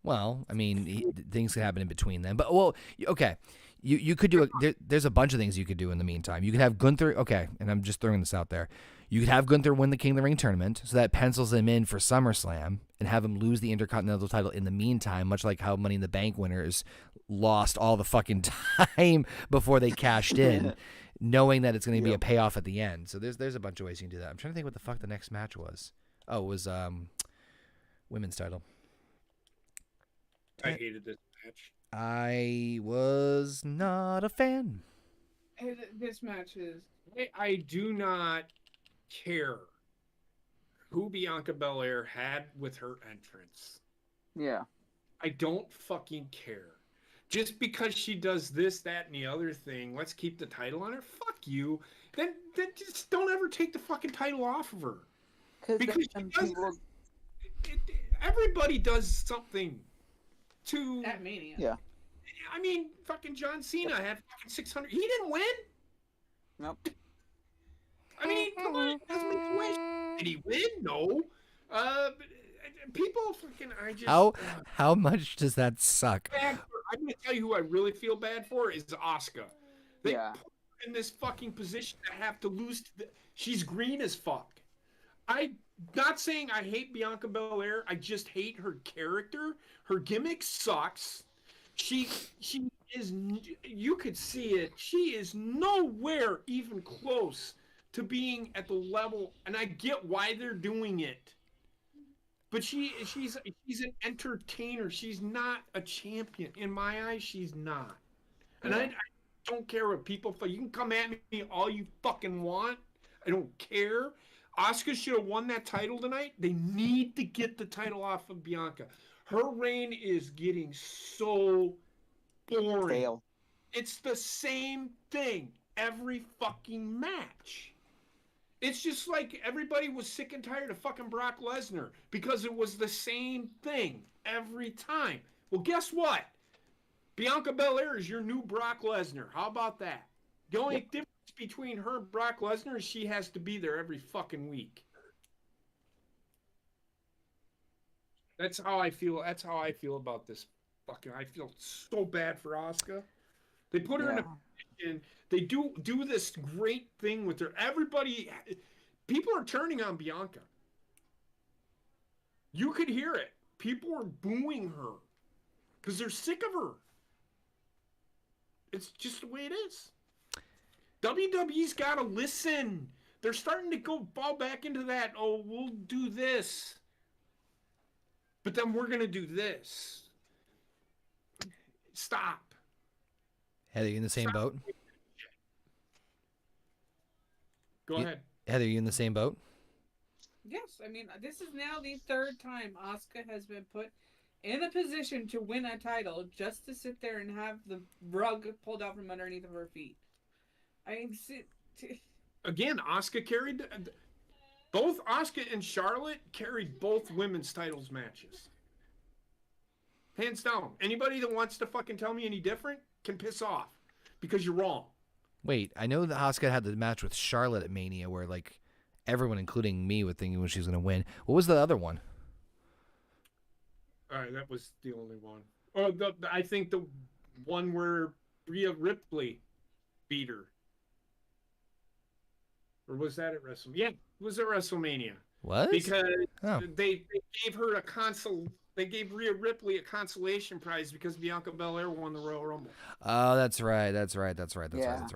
Well, I mean, things can happen in between then. But, well, okay. You could do there's a bunch of things you could do in the meantime. You could have Gunther, okay, and I'm just throwing this out there. You could have Gunther win the King of the Ring tournament, so that pencils him in for SummerSlam, and have him lose the Intercontinental title in the meantime, much like how Money in the Bank winners lost all the fucking time before they cashed in, knowing that it's going to be a payoff at the end. So there's a bunch of ways you can do that. I'm trying to think what the fuck the next match was. Oh, it was women's title. I hated this match. I was not a fan. This match is. I do not care who Bianca Belair had with her entrance. Yeah. I don't fucking care. Just because she does this, that, and the other thing, let's keep the title on her. Fuck you. Then just don't ever take the fucking title off of her. Because everybody does something to At Mania. Yeah. I mean, fucking John Cena had fucking 600. He didn't win. Nope. I mean, come on, it doesn't make a wish. Did he win? No. But people fucking, how much does that suck? I'm gonna tell you who I really feel bad for is Asuka. They put her in this fucking position to have to lose. She's green as fuck. I'm not saying I hate Bianca Belair. I just hate her character. Her gimmick sucks. She is. You could see it. She is nowhere even close to being at the level. And I get why they're doing it. But she's an entertainer. She's not a champion. In my eyes, she's not. And I don't care what people think. You can come at me all you fucking want. I don't care. Asuka should have won that title tonight. They need to get the title off of Bianca. Her reign is getting so boring. Fail. It's the same thing every fucking match. It's just like everybody was sick and tired of fucking Brock Lesnar because it was the same thing every time. Well, guess what? Bianca Belair is your new Brock Lesnar. How about that? The only difference between her and Brock Lesnar is she has to be there every fucking week. That's how I feel. That's how I feel about this fucking. I feel so bad for Asuka. They put her in a position. They do this great thing with her. Everybody, people are turning on Bianca. You could hear it. People are booing her because they're sick of her. It's just the way it is. WWE's got to listen. They're starting to fall back into that. Oh, we'll do this, but then we're gonna do this. Stop. Heather, you in the same boat? Go ahead. Heather, you in the same boat? Yes, I mean, this is now the third time Asuka has been put in a position to win a title just to sit there and have the rug pulled out from underneath of her feet. I mean, again, Asuka carried both. Asuka and Charlotte carried both women's titles matches. Hands down. Anybody that wants to fucking tell me any different can piss off because you're wrong. Wait, I know that Asuka had the match with Charlotte at Mania where, like, everyone, including me, would think she was going to win. What was the other one? that was the only one. Oh, I think the one where Rhea Ripley beat her. Or was that at WrestleMania? Yeah, it was at WrestleMania. What? Because they gave her a console. They gave Rhea Ripley a consolation prize because Bianca Belair won the Royal Rumble. Oh, that's right. That's right. Yeah.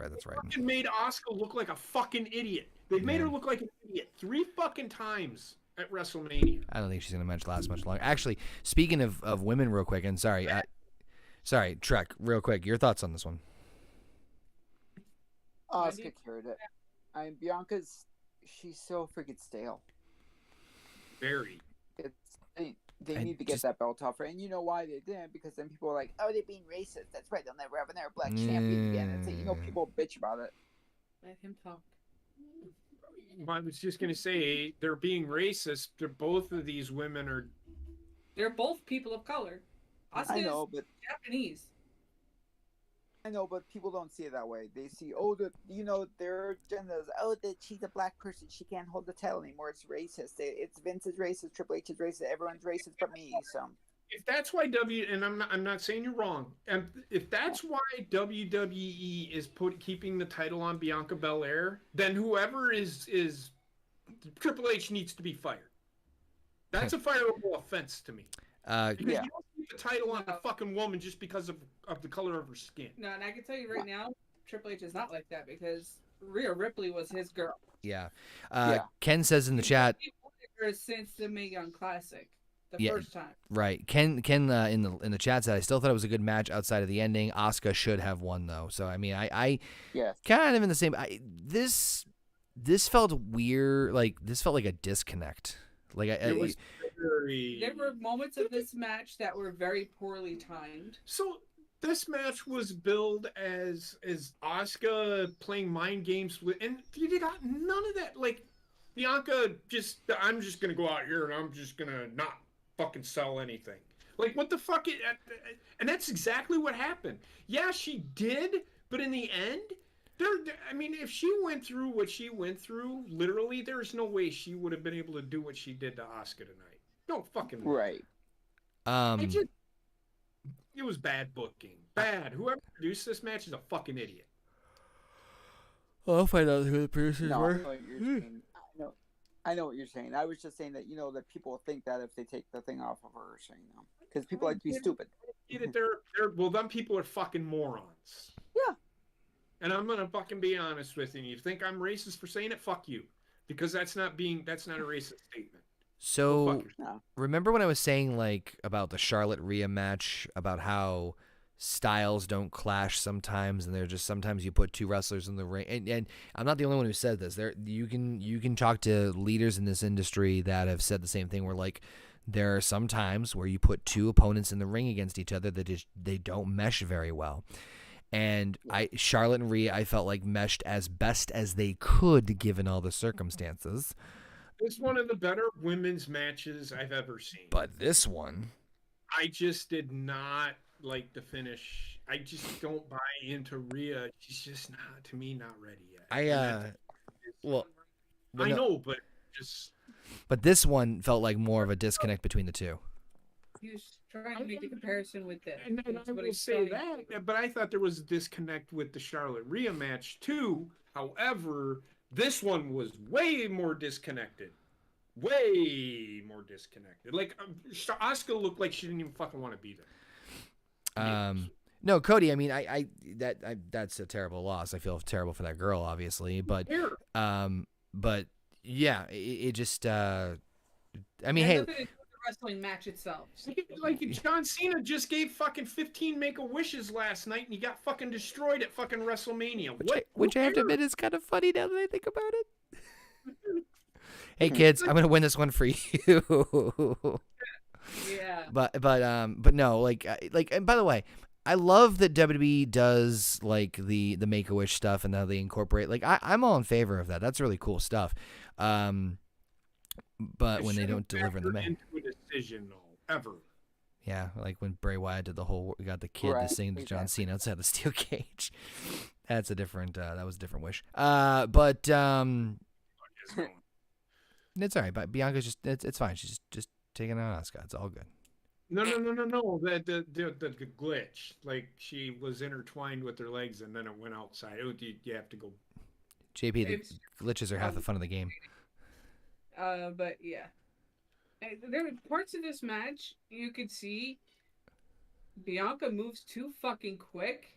They made Asuka look like a fucking idiot. They've made her look like an idiot 3 fucking times at WrestleMania. I don't think she's gonna last much longer. Actually, speaking of women, real quick, and sorry, Trek, real quick, your thoughts on this one? Asuka carried it. Bianca's, she's so freaking stale. Very. They need to get that belt off her, and you know why they didn't? Because then people are like, "Oh, they're being racist. That's right. They'll never have another black champion again." It's like, people bitch about it. Let him talk. I was just gonna say they're being racist. Both of these women are. They're both people of color. I know, but Japanese. I know, but people don't see it that way. They see, their agendas. Oh, that she's a black person. She can't hold the title anymore. It's racist. It's Vince is racist. Triple H is racist. Everyone's racist but me. So if that's why I'm not saying you're wrong. And if that's why WWE is keeping the title on Bianca Belair, then whoever is Triple H needs to be fired. That's a fireable offense to me. Because you don't keep the title on a fucking woman just because of the color of her skin. No, and I can tell you right now, Triple H is not like that because Rhea Ripley was his girl. Yeah. Ken says in the chat. He wanted her since the Mae Young Classic, the first time. Right. Ken in the chat said I still thought it was a good match outside of the ending. Asuka should have won though. So I mean, I kind of in the same. This felt weird. Like this felt like a disconnect. Like it was there were moments of this match that were very poorly timed. So this match was billed as Asuka playing mind games with, and you got none of that. Like Bianca I'm just gonna go out here and I'm just gonna not fucking sell anything. Like what the fuck? And that's exactly what happened. Yeah, she did, but in the end, if she went through what she went through, literally, there's no way she would have been able to do what she did to Asuka tonight. No fucking way. Right. It was bad booking. Bad. Whoever produced this match is a fucking idiot. I'll find out who the producers were. I know what you're saying. I was just saying that that people think that if they take the thing off of her, so because people like to be stupid. Well, them people are fucking morons. Yeah. And I'm gonna fucking be honest with you. You think I'm racist for saying it? Fuck you, because that's not a racist statement. So remember when I was saying like about the Charlotte Rhea match about how styles don't clash sometimes, and they're just sometimes you put two wrestlers in the ring, and I'm not the only one who said this. You can talk to leaders in this industry that have said the same thing. Where like there are some times where you put two opponents in the ring against each other that they don't mesh very well. And Charlotte and Rhea, I felt like meshed as best as they could given all the circumstances. It's one of the better women's matches I've ever seen. But this one, I just did not like the finish. I just don't buy into Rhea. She's just not ready yet. I know, but this one felt like more of a disconnect between the two. He was trying to make the comparison with this. And I will say that, but I thought there was a disconnect with the Charlotte Rhea match too. However, this one was way more disconnected. Way more disconnected. Like Asuka looked like she didn't even fucking want to be there. No, Cody. I mean, that's a terrible loss. I feel terrible for that girl, obviously, but yeah, it just. I mean, hey. Wrestling match itself. Like John Cena just gave fucking 15 Make-A-Wishes last night and he got fucking destroyed at fucking WrestleMania. Which I have to admit is kind of funny now that I think about it. Hey kids, I'm gonna win this one for you. Yeah. But no, like, and by the way, I love that WWE does like the Make-A-Wish stuff and how they incorporate. Like, I'm all in favor of that. That's really cool stuff. But when they don't deliver in the match, into a decision though, ever. Yeah, like when Bray Wyatt did the whole, we got the kid to sing to John Cena outside the steel cage. That's a different. That was a different wish. But it's all right. But Bianca's just, it's fine. She's just taking on Asuka. It's all good. No. The glitch. Like she was intertwined with her legs, and then it went outside. You have to go. JP, the It's glitches are half the fun of the game. but yeah. There were parts of this match you could see Bianca moves too fucking quick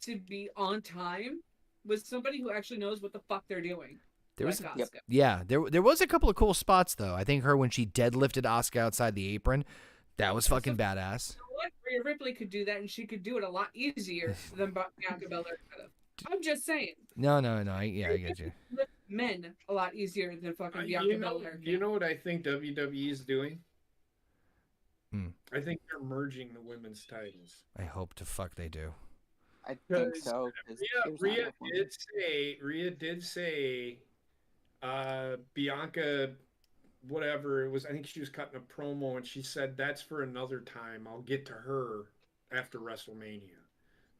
to be on time with somebody who actually knows what the fuck they're doing. There was, like Asuka. yeah, there was a couple of cool spots though. I think her when she deadlifted Asuka outside the apron, that was fucking badass. You know what? Rhea Ripley could do that, and she could do it a lot easier than Bianca Belair could have. I'm just saying. No, I get you. Lift men a lot easier than fucking Bianca Belair. You know what I think WWE is doing? Hmm. I think they're merging the women's titles. I hope to fuck they do. I think so. Rhea did say, Bianca, whatever it was. I think she was cutting a promo, and she said that's for another time. I'll get to her after WrestleMania.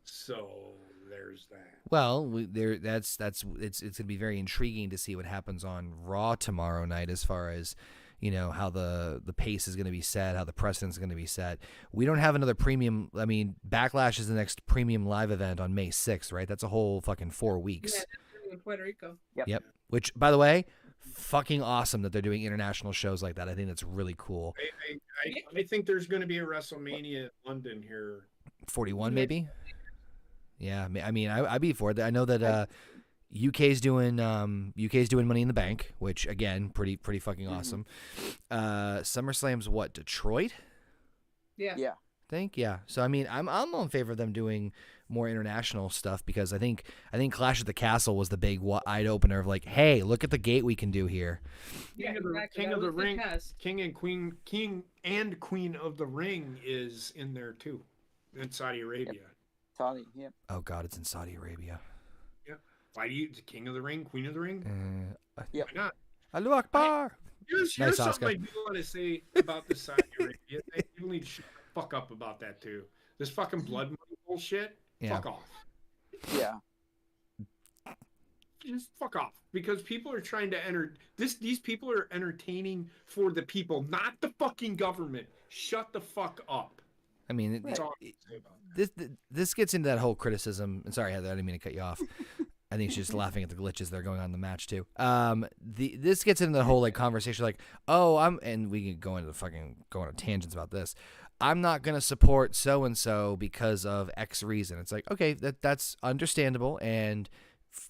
So there's that. Well, it's gonna be very intriguing to see what happens on Raw tomorrow night as far as, you know, how the pace is going to be set, how the precedent's going to be set. We don't have another premium. I mean, Backlash is the next premium live event on May 6th, right? That's a whole fucking 4 weeks. Yeah, that's in Puerto Rico. Yep. Which, by the way, fucking awesome that they're doing international shows like that. I think that's really cool. I think there's going to be a WrestleMania in London here. 41 maybe. Yeah, I mean, I'd be for it. I know that UK's doing Money in the Bank, which again, pretty fucking awesome. SummerSlam's what, Detroit? Yeah. Yeah. Yeah. So I mean, I'm all in favor of them doing more international stuff because I think Clash at the Castle was the big eye opener of like, hey, look at the gate we can do here. Yeah, King of the Ring, King and Queen of the Ring is in there too, in Saudi Arabia. Yep. Saudi, yep. Oh God, it's in Saudi Arabia. Why do you King of the Ring, Queen of the Ring? Yep. Why not? Allahu Akbar. Here's Nice, something Oscar. I do want to say about the Saudi Arabia. They really need to shut the fuck up about that too. This fucking blood money bullshit. Yeah. Fuck off. Yeah. Just fuck off. Because people are trying to these people are entertaining for the people, not the fucking government. Shut the fuck up. I mean, That's all I can say about that. this gets into that whole criticism. And sorry, Heather, I didn't mean to cut you off. I think she's just laughing at the glitches that are going on in the match too. This gets into the whole like conversation, like, and we can go on tangents about this. I'm not gonna support so and so because of X reason. It's like, okay, that's understandable, and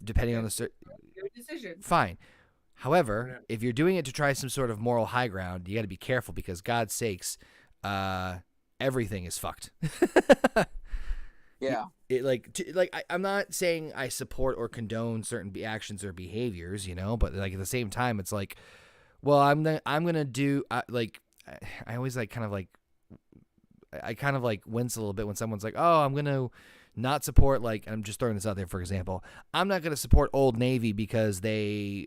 depending on the Your decision. fine. However, if you're doing it to try some sort of moral high ground, you got to be careful because God's sakes, everything is fucked. Yeah. I'm not saying I support or condone certain actions or behaviors, you know, but like at the same time, it's like, well, I'm gonna do I always like kind of like I kind of like wince a little bit when someone's like, oh, I'm gonna not support, like, I'm just throwing this out there for example, I'm not gonna support Old Navy because they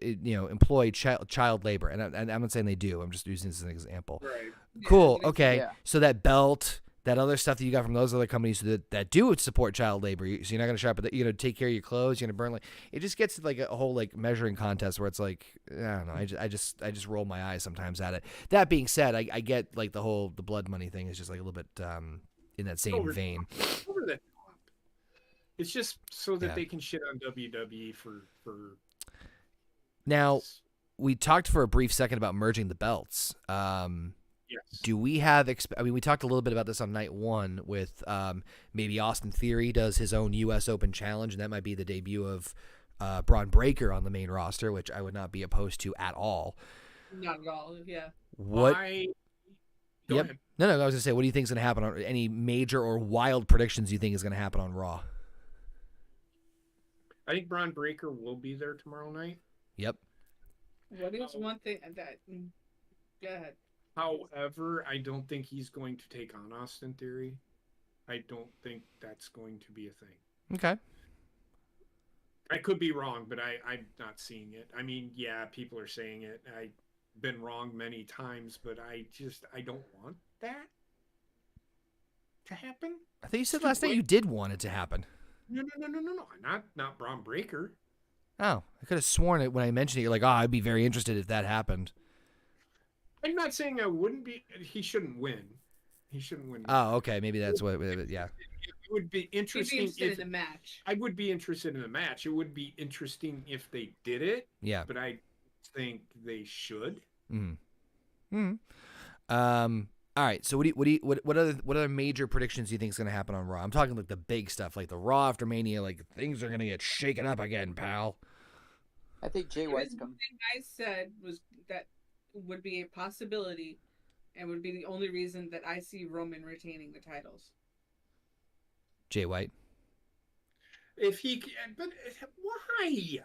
employ child labor, and I'm not saying they do. I'm just using this as an example. Right. Cool. Okay. Yeah. So that belt, that other stuff that you got from those other companies that do support child labor, so you're not gonna shop at you're gonna take care of your clothes, you're gonna burn, like, it just gets to like a whole like measuring contest where it's like, I don't know, I just roll my eyes sometimes at it. That being said, I get like the blood money thing is just like a little bit in that same vein. Over the top. It's just so that Yeah. they can shit on WWE for. Now, we talked for a brief second about merging the belts. Yes. Do we have? We talked a little bit about this on night one with maybe Austin Theory does his own U.S. Open challenge, and that might be the debut of Braun Breaker on the main roster, which I would not be opposed to at all. Not at all. Yeah. What? Go Yep. ahead. No, I was gonna say, what do you think is gonna happen on any major or wild predictions you think is gonna happen on Raw? I think Braun Breaker will be there tomorrow night. Yep. What is one thing that? Go ahead. However, I don't think he's going to take on Austin Theory. I don't think that's going to be a thing. Okay. I could be wrong, but I'm not seeing it. I mean, yeah, people are saying it. I've been wrong many times, but I don't want that to happen. I think you said last night you did want it to happen. No. Not Braun Breaker. Oh, I could have sworn it when I mentioned it. You're like, oh, I'd be very interested if that happened. I'm not saying I wouldn't be. He shouldn't win. He shouldn't win. Oh, okay. Maybe that's what. Yeah. It would be He'd be interesting interested if in the match. I would be interested in the match. It would be interesting if they did it. Yeah. But I think they should. All right. So what other major predictions do you think is going to happen on Raw? I'm talking like the big stuff, like the Raw after Mania. Like things are going to get shaken up again, pal. I think Jay White's coming. The thing I said was that would be a possibility, and would be the only reason that I see Roman retaining the titles. Jay White. If he, but why?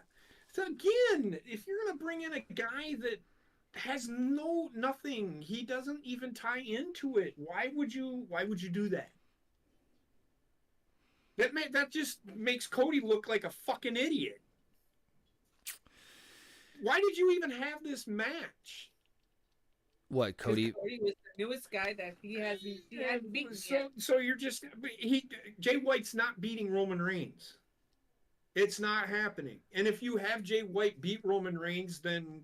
So again, if you're gonna bring in a guy that has nothing, he doesn't even tie into it. Why would you do that? That just makes Cody look like a fucking idiot. Why did you even have this match? What, Cody? Cody was the newest guy that he hadn't beaten yet. So you're just Jay White's not beating Roman Reigns. It's not happening. And if you have Jay White beat Roman Reigns, then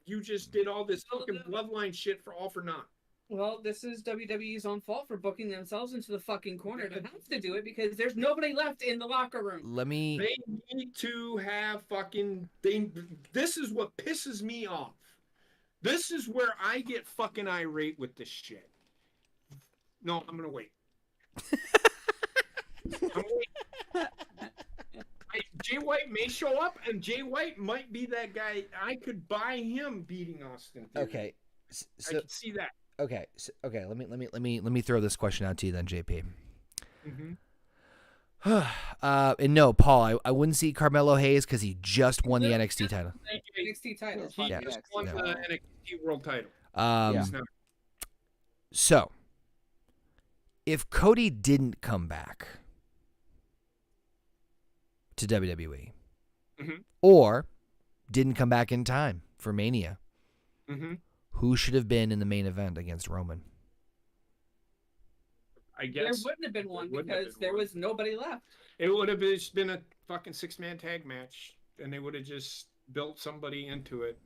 you just did all this fucking bloodline shit for naught. Well, this is WWE's own fault for booking themselves into the fucking corner to have to do it because there's nobody left in the locker room. They need to have this is what pisses me off. This is where I get fucking irate with this shit. No, I'm gonna wait. Jay White may show up, and Jay White might be that guy. I could buy him beating Austin Theory. Okay, I can see that. Okay, let me throw this question out to you then, JP. And no, Paul, I wouldn't see Carmelo Hayes because he just won the NXT title. NXT title. He just won the NXT World title. So, if Cody didn't come back to WWE, or didn't come back in time for Mania, who should have been in the main event against Roman? I guess there wouldn't have been one because there was nobody left. It would have been a fucking 6-man tag match, and they would have just built somebody into it.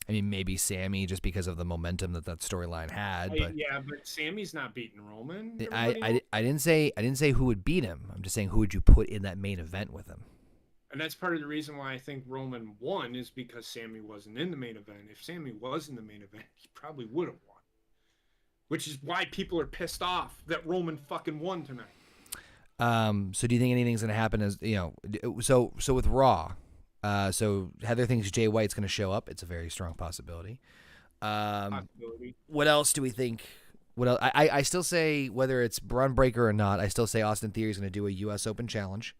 I mean, maybe Sammy, just because of the momentum that storyline had. But but Sammy's not beating Roman. I didn't say who would beat him. I'm just saying who would you put in that main event with him. And that's part of the reason why I think Roman won is because Sammy wasn't in the main event. If Sammy was in the main event, he probably would have won. Which is why people are pissed off that Roman fucking won tonight. So do you think anything's going to happen as, so with Raw, so Heather thinks Jay White's going to show up. It's a very strong possibility. What else do we think? What else? I still say, whether it's Braun Breaker or not, I still say Austin Theory is going to do a U.S. Open challenge.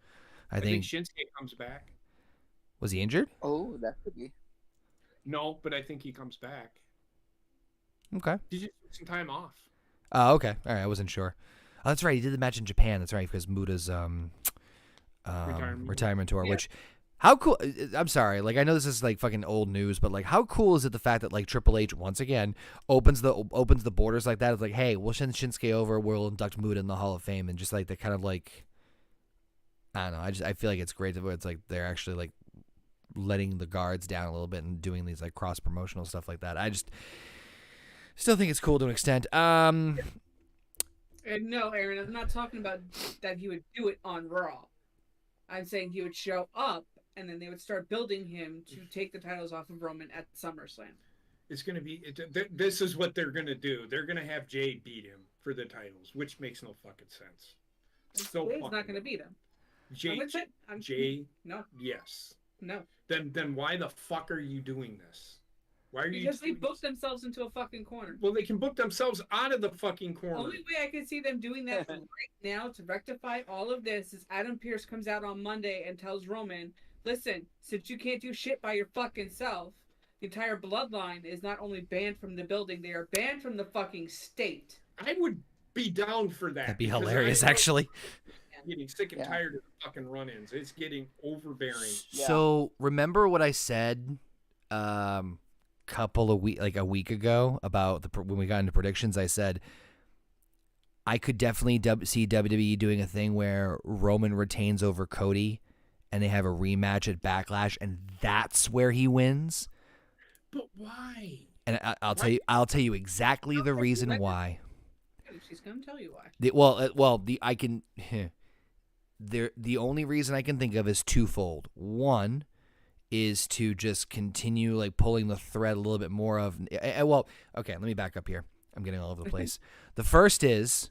I think Shinsuke comes back. Was he injured? Oh, that could be. No, but I think he comes back. Okay. He just took some time off. Oh, okay. All right, I wasn't sure. Oh, that's right. He did the match in Japan. That's right, because Muda's retirement tour. Yeah. Which, how cool? I'm sorry. Like, I know this is like fucking old news, but like, how cool is it the fact that like Triple H once again opens the borders like that? It's like, hey, we'll send Shinsuke over. We'll induct Muda in the Hall of Fame, and just like the kind of like, I don't know. I feel like it's great that it's like they're actually like letting the guards down a little bit and doing these like cross promotional stuff like that. I just still think it's cool to an extent. And no, Aaron, I'm not talking about that he would do it on Raw. I'm saying he would show up, and then they would start building him to take the titles off of Roman at SummerSlam. It's going to be... This is what they're going to do. They're going to have Jay beat him for the titles, which makes no fucking sense. Jay's not going to beat him. Jay? No. Yes. No. Then why the fuck are you doing this? Why are you? Because they booked themselves into a fucking corner. Well, they can book themselves out of the fucking corner. The only way I can see them doing that right now to rectify all of this is Adam Pearce comes out on Monday and tells Roman, listen, since you can't do shit by your fucking self, the entire bloodline is not only banned from the building, they are banned from the fucking state. I would be down for that. That'd be hilarious, actually. I'm getting sick and tired of the fucking run-ins. It's getting overbearing. So remember what I said a week ago about when we got into predictions? I said I could definitely see WWE doing a thing where Roman retains over Cody and they have a rematch at Backlash, and that's where he wins. But why? And I'll tell you exactly the reason why. She's gonna tell you why. The only reason I can think of is twofold. One is to just continue like pulling the thread a little bit more of. Well, okay, let me back up here. I'm getting all over the place. The first is,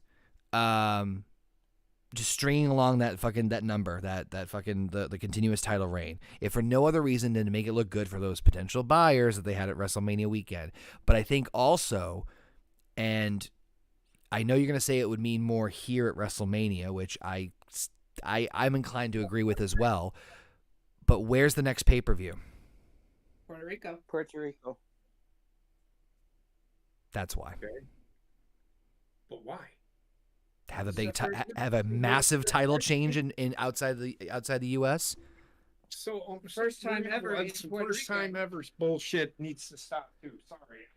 just stringing along that number, that fucking the continuous title reign, if for no other reason than to make it look good for those potential buyers that they had at WrestleMania weekend. But I think also, and I know you're gonna say it would mean more here at WrestleMania, which I'm inclined to agree with as well. But where's the next pay-per-view? Puerto Rico. Puerto Rico. That's why. Okay. But why? Have a massive title change in outside the U.S. So First time ever in Puerto First Rico. time ever bullshit needs to stop too. Sorry.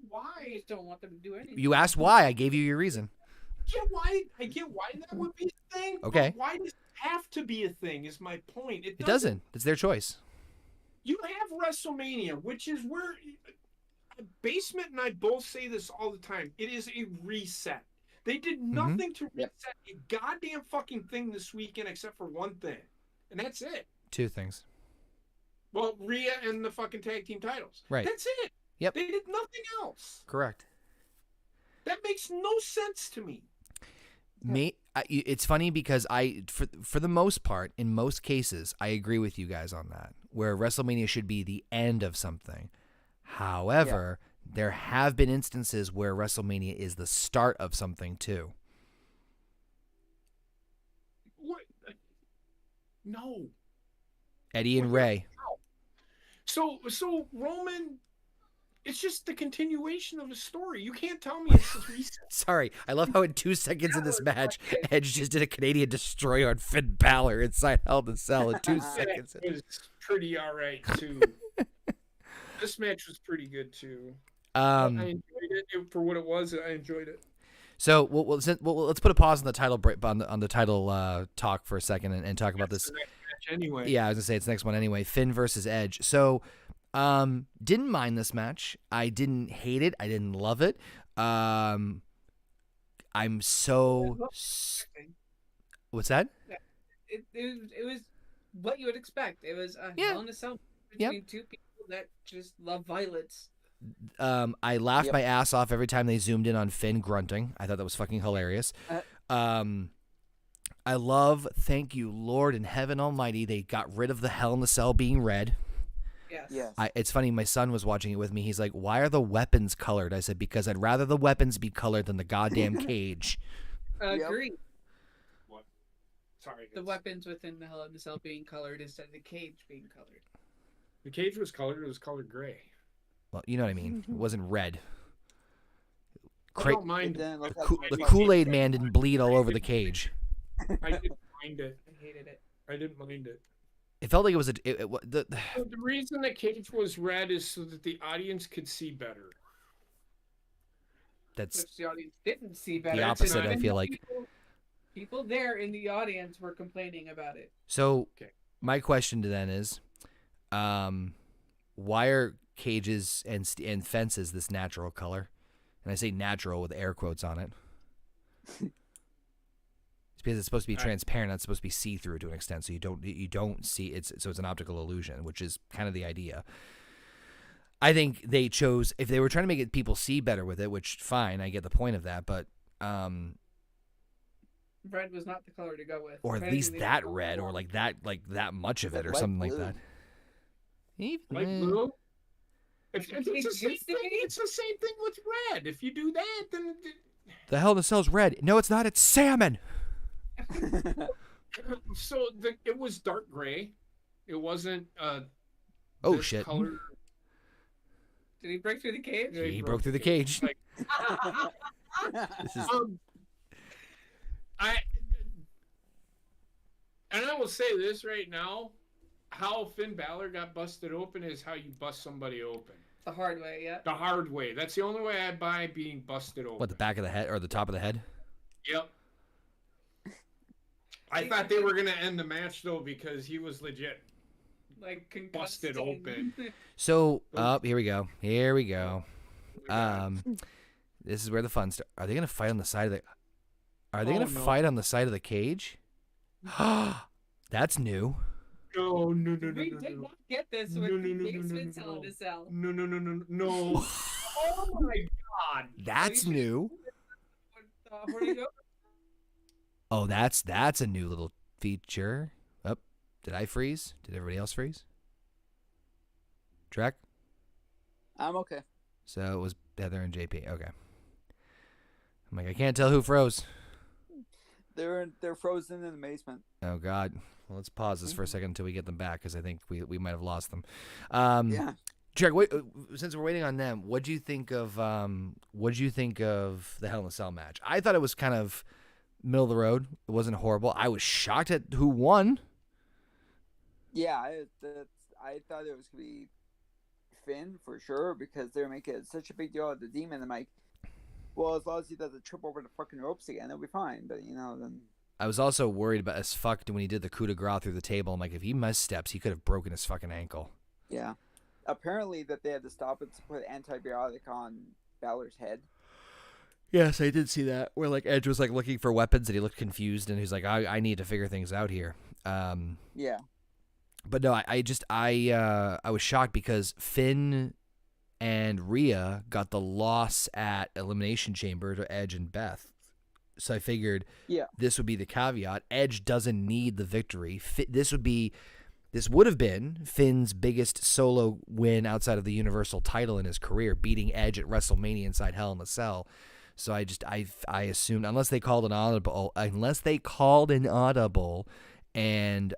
Why? I just don't want them to do anything. You asked why. I gave you your reason. I get why that would be a thing. Okay. But why does it have to be a thing? Is my point. It doesn't. It's their choice. You have WrestleMania, which is where Basement and I both say this all the time. It is a reset. They did nothing to reset a goddamn fucking thing this weekend except for one thing, and that's it. Two things. Well, Rhea and the fucking tag team titles. Right. That's it. Yep. They did nothing else. Correct. That makes no sense to me. It's funny because for the most part, in most cases, I agree with you guys on that, where WrestleMania should be the end of something. However, there have been instances where WrestleMania is the start of something too. What? No. Eddie and Ray. So Roman, it's just the continuation of the story. You can't tell me it's a reset. Sorry, I love how in 2 seconds in this match, Edge just did a Canadian Destroyer on Finn Balor inside Hell in a Cell in 2 seconds. It was pretty all right too. This match was pretty good too. I enjoyed it for what it was. I enjoyed it. So let's put a pause on the title on the title talk for a second and talk about this. The next match anyway. Yeah, I was gonna say it's the next one anyway. Finn versus Edge. So, didn't mind this match. I didn't hate it. I didn't love it. I'm so. What's that? It was what you would expect. It was a Hell in a Cell between two people that just love violence. I laughed my ass off every time they zoomed in on Finn grunting. I thought that was fucking hilarious. I love, thank you, Lord in heaven almighty, they got rid of the Hell in the Cell being red. Yes. It's funny, my son was watching it with me. He's like, why are the weapons colored? I said, because I'd rather the weapons be colored than the goddamn cage. Agree. What? Sorry. The weapons within the Hell in the Cell being colored instead of the cage being colored. The cage was colored. It was colored gray. Well, you know what I mean. It wasn't red. I don't mind. The Kool-Aid man didn't bleed all over the cage. I didn't mind it. I hated it. I didn't mind it. It felt like it was The reason the cage was red is so that the audience could see better. That's Which the audience didn't see better. the opposite, I feel like. People there in the audience were complaining about it. So, my question to then is, why are cages and fences this natural color? And I say natural with air quotes on it. It's because it's supposed to be transparent. It's supposed to be see-through to an extent, so you don't see it. So it's an optical illusion, which is kind of the idea. I think they chose, if they were trying to make people see better with it, which fine, I get the point of that, but red was not the color to go with. or at least that red, or like that much of it, or something like that. Like blue. It's the same thing with red. If you do that, then the Hell in a Cell's red. No, it's not. It's salmon. So it was dark gray. It wasn't. Oh shit! Color. Did he break through the cage? Yeah, he broke through the cage. Like, This is... I will say this right now: how Finn Balor got busted open is how you bust somebody open. The hard way, yeah. The hard way. That's the only way I buy being busted open. What, the back of the head or the top of the head? Yep. I thought they were gonna end the match though because he was legit like concussed busted and- open. So, here we go. Here we go. God. This is where the fun starts. Are they gonna fight on the side of the? Are they Oh, gonna no. fight on the side of the cage? That's new. No, no, no, no, We no, did no. not get this No, with no, the no, no, no, basement no, Hell no. in a Cell. No, no, no, no, no, no. Oh my God. That's new. With, Horny Goat? Oh, that's a new little feature. Oh, did I freeze? Did everybody else freeze? Trek? I'm okay. So it was Heather and JP. Okay. I'm like, I can't tell who froze. They're frozen in the basement. Oh God. Well, let's pause this for a second until we get them back, because I think we might have lost them. Yeah. Trek, since we're waiting on them, what do you think of the Hell in a Cell match? I thought it was kind of middle of the road. It wasn't horrible. I was shocked at who won. Yeah, I thought it was gonna be Finn for sure, because they're making such a big deal of the demon. I'm like, well, as long as he doesn't trip over the fucking ropes again, it'll be fine. But then I was also worried about as fuck when he did the coup de grace through the table. I'm like, if he missteps, he could have broken his fucking ankle. yeah. Apparently that they had to stop it to put antibiotic on Balor's head. Yes, I did see that. Where like Edge was like looking for weapons and he looked confused and he's like, I need to figure things out here. Yeah. But no, I was shocked because Finn and Rhea got the loss at Elimination Chamber to Edge and Beth. So I figured this would be the caveat. Edge doesn't need the victory. This would have been Finn's biggest solo win outside of the Universal title in his career, beating Edge at WrestleMania inside Hell in a Cell. So I assumed, unless they called an audible and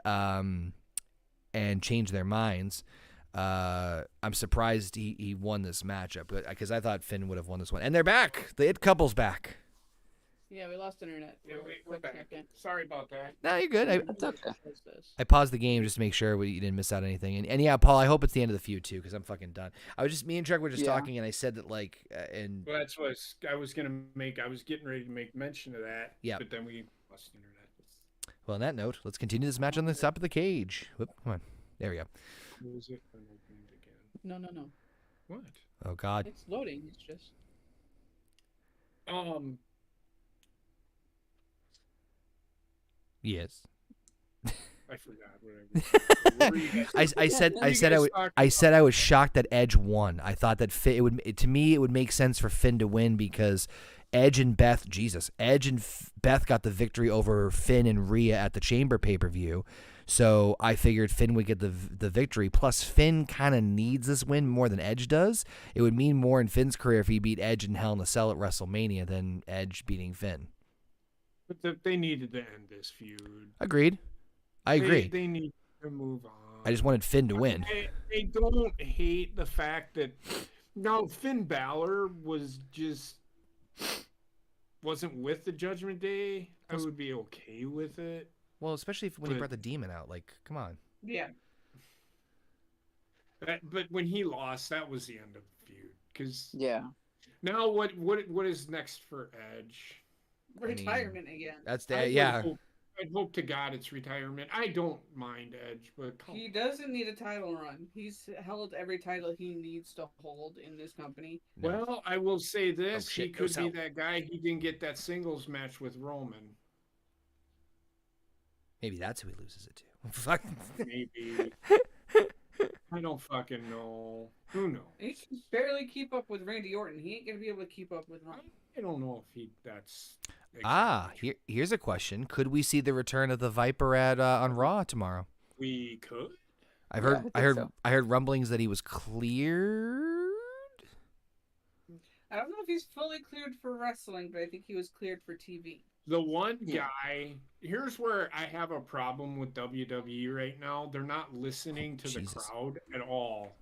changed their minds, I'm surprised he won this matchup, because I thought Finn would have won this one. And they're back. The It Couple's back. Yeah, we lost internet. Yeah, we're back. Sorry about that. No, you're good. That's okay. I paused the game just to make sure you didn't miss out anything. And yeah, Paul, I hope it's the end of the feud too, because I'm fucking done. Me and Trek were just talking, and I said that Well, that's what I was getting ready to make mention of that. Yeah. But then we lost internet. Well, on that note, let's continue this match on the top of the cage. Whoop, come on. There we go. Close it and open it again. No. What? Oh, God. It's loading. It's just. Yes. I forgot what I was. I said I was shocked that Edge won. I thought that it would make sense for Finn to win, because Edge and Beth got the victory over Finn and Rhea at the Chamber pay-per-view. So I figured Finn would get the victory. Plus, Finn kind of needs this win more than Edge does. It would mean more in Finn's career if he beat Edge in Hell in a Cell at WrestleMania than Edge beating Finn. But they needed to end this feud. Agreed. I agree. They need to move on. I just wanted Finn to win. I don't hate the fact that Finn Balor wasn't with the Judgment Day. I would be okay with it. Well, especially when he brought the demon out. Like, come on. Yeah. But when he lost, that was the end of the feud. Because now what is next for Edge? Retirement again. That's I'd hope to God it's retirement. I don't mind Edge, but he doesn't need a title run. He's held every title he needs to hold in this company. No. Well, I will say this: shit, he could go be south. that guy. He didn't get that singles match with Roman. Maybe that's who he loses it to. Fuck. Maybe. I don't fucking know. Who knows? He can barely keep up with Randy Orton. He ain't gonna be able to keep up with Ron. I don't know if that's. Here's a question: could we see the return of the Viper on Raw tomorrow? We could. I think so. heard rumblings that he was cleared. I don't know if he's fully cleared for wrestling, but I think he was cleared for TV. The one guy, here's where I have a problem with WWE right now. They're not listening to the crowd at all.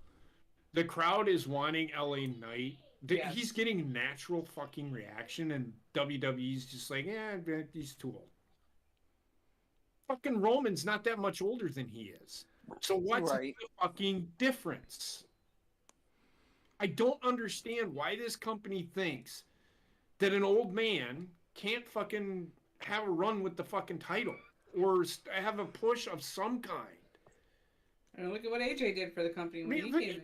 The crowd is wanting LA Knight. Yes. He's getting natural fucking reaction, and WWE's just like, he's too old. Fucking Roman's not that much older than he is. So what's the fucking difference? I don't understand why this company thinks that an old man can't fucking have a run with the fucking title or have a push of some kind. And look at what AJ did for the company I when mean, he came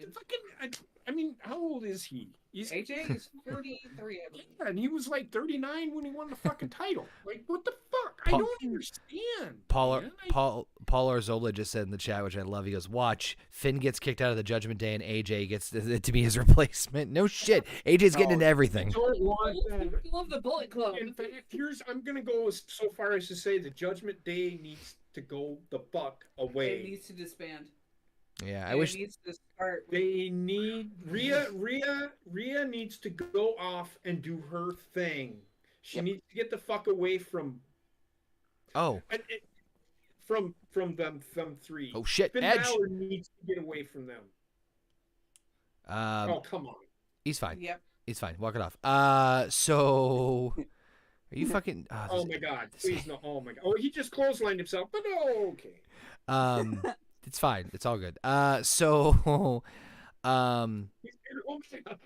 in. I mean, how old is he? He's AJ is 33, I believe. and he was like 39 when he won the fucking title. Like, what the fuck? I Paul- don't understand. Paul man. Paul Arzola just said in the chat, which I love. He goes, "Watch, Finn gets kicked out of the Judgment Day, and AJ gets to be his replacement." No shit, AJ's getting into everything. I don't want that. I love the Bullet Club. In fact, I'm gonna go so far as to say the Judgment Day needs to go the fuck It away. needs to disband. Yeah, I And wish. it needs to start. They need Rhea needs to go off and do her thing. She needs to get the fuck away from Oh, from them three. oh shit, Finn Edge. Balor needs to get away from them. Oh, come on. He's fine. Yep. He's fine. Walk it off. So, are you fucking? Oh my god, please no. Oh my god. Oh, he just clotheslined himself, but okay. It's fine. It's all good. So, Oh my God.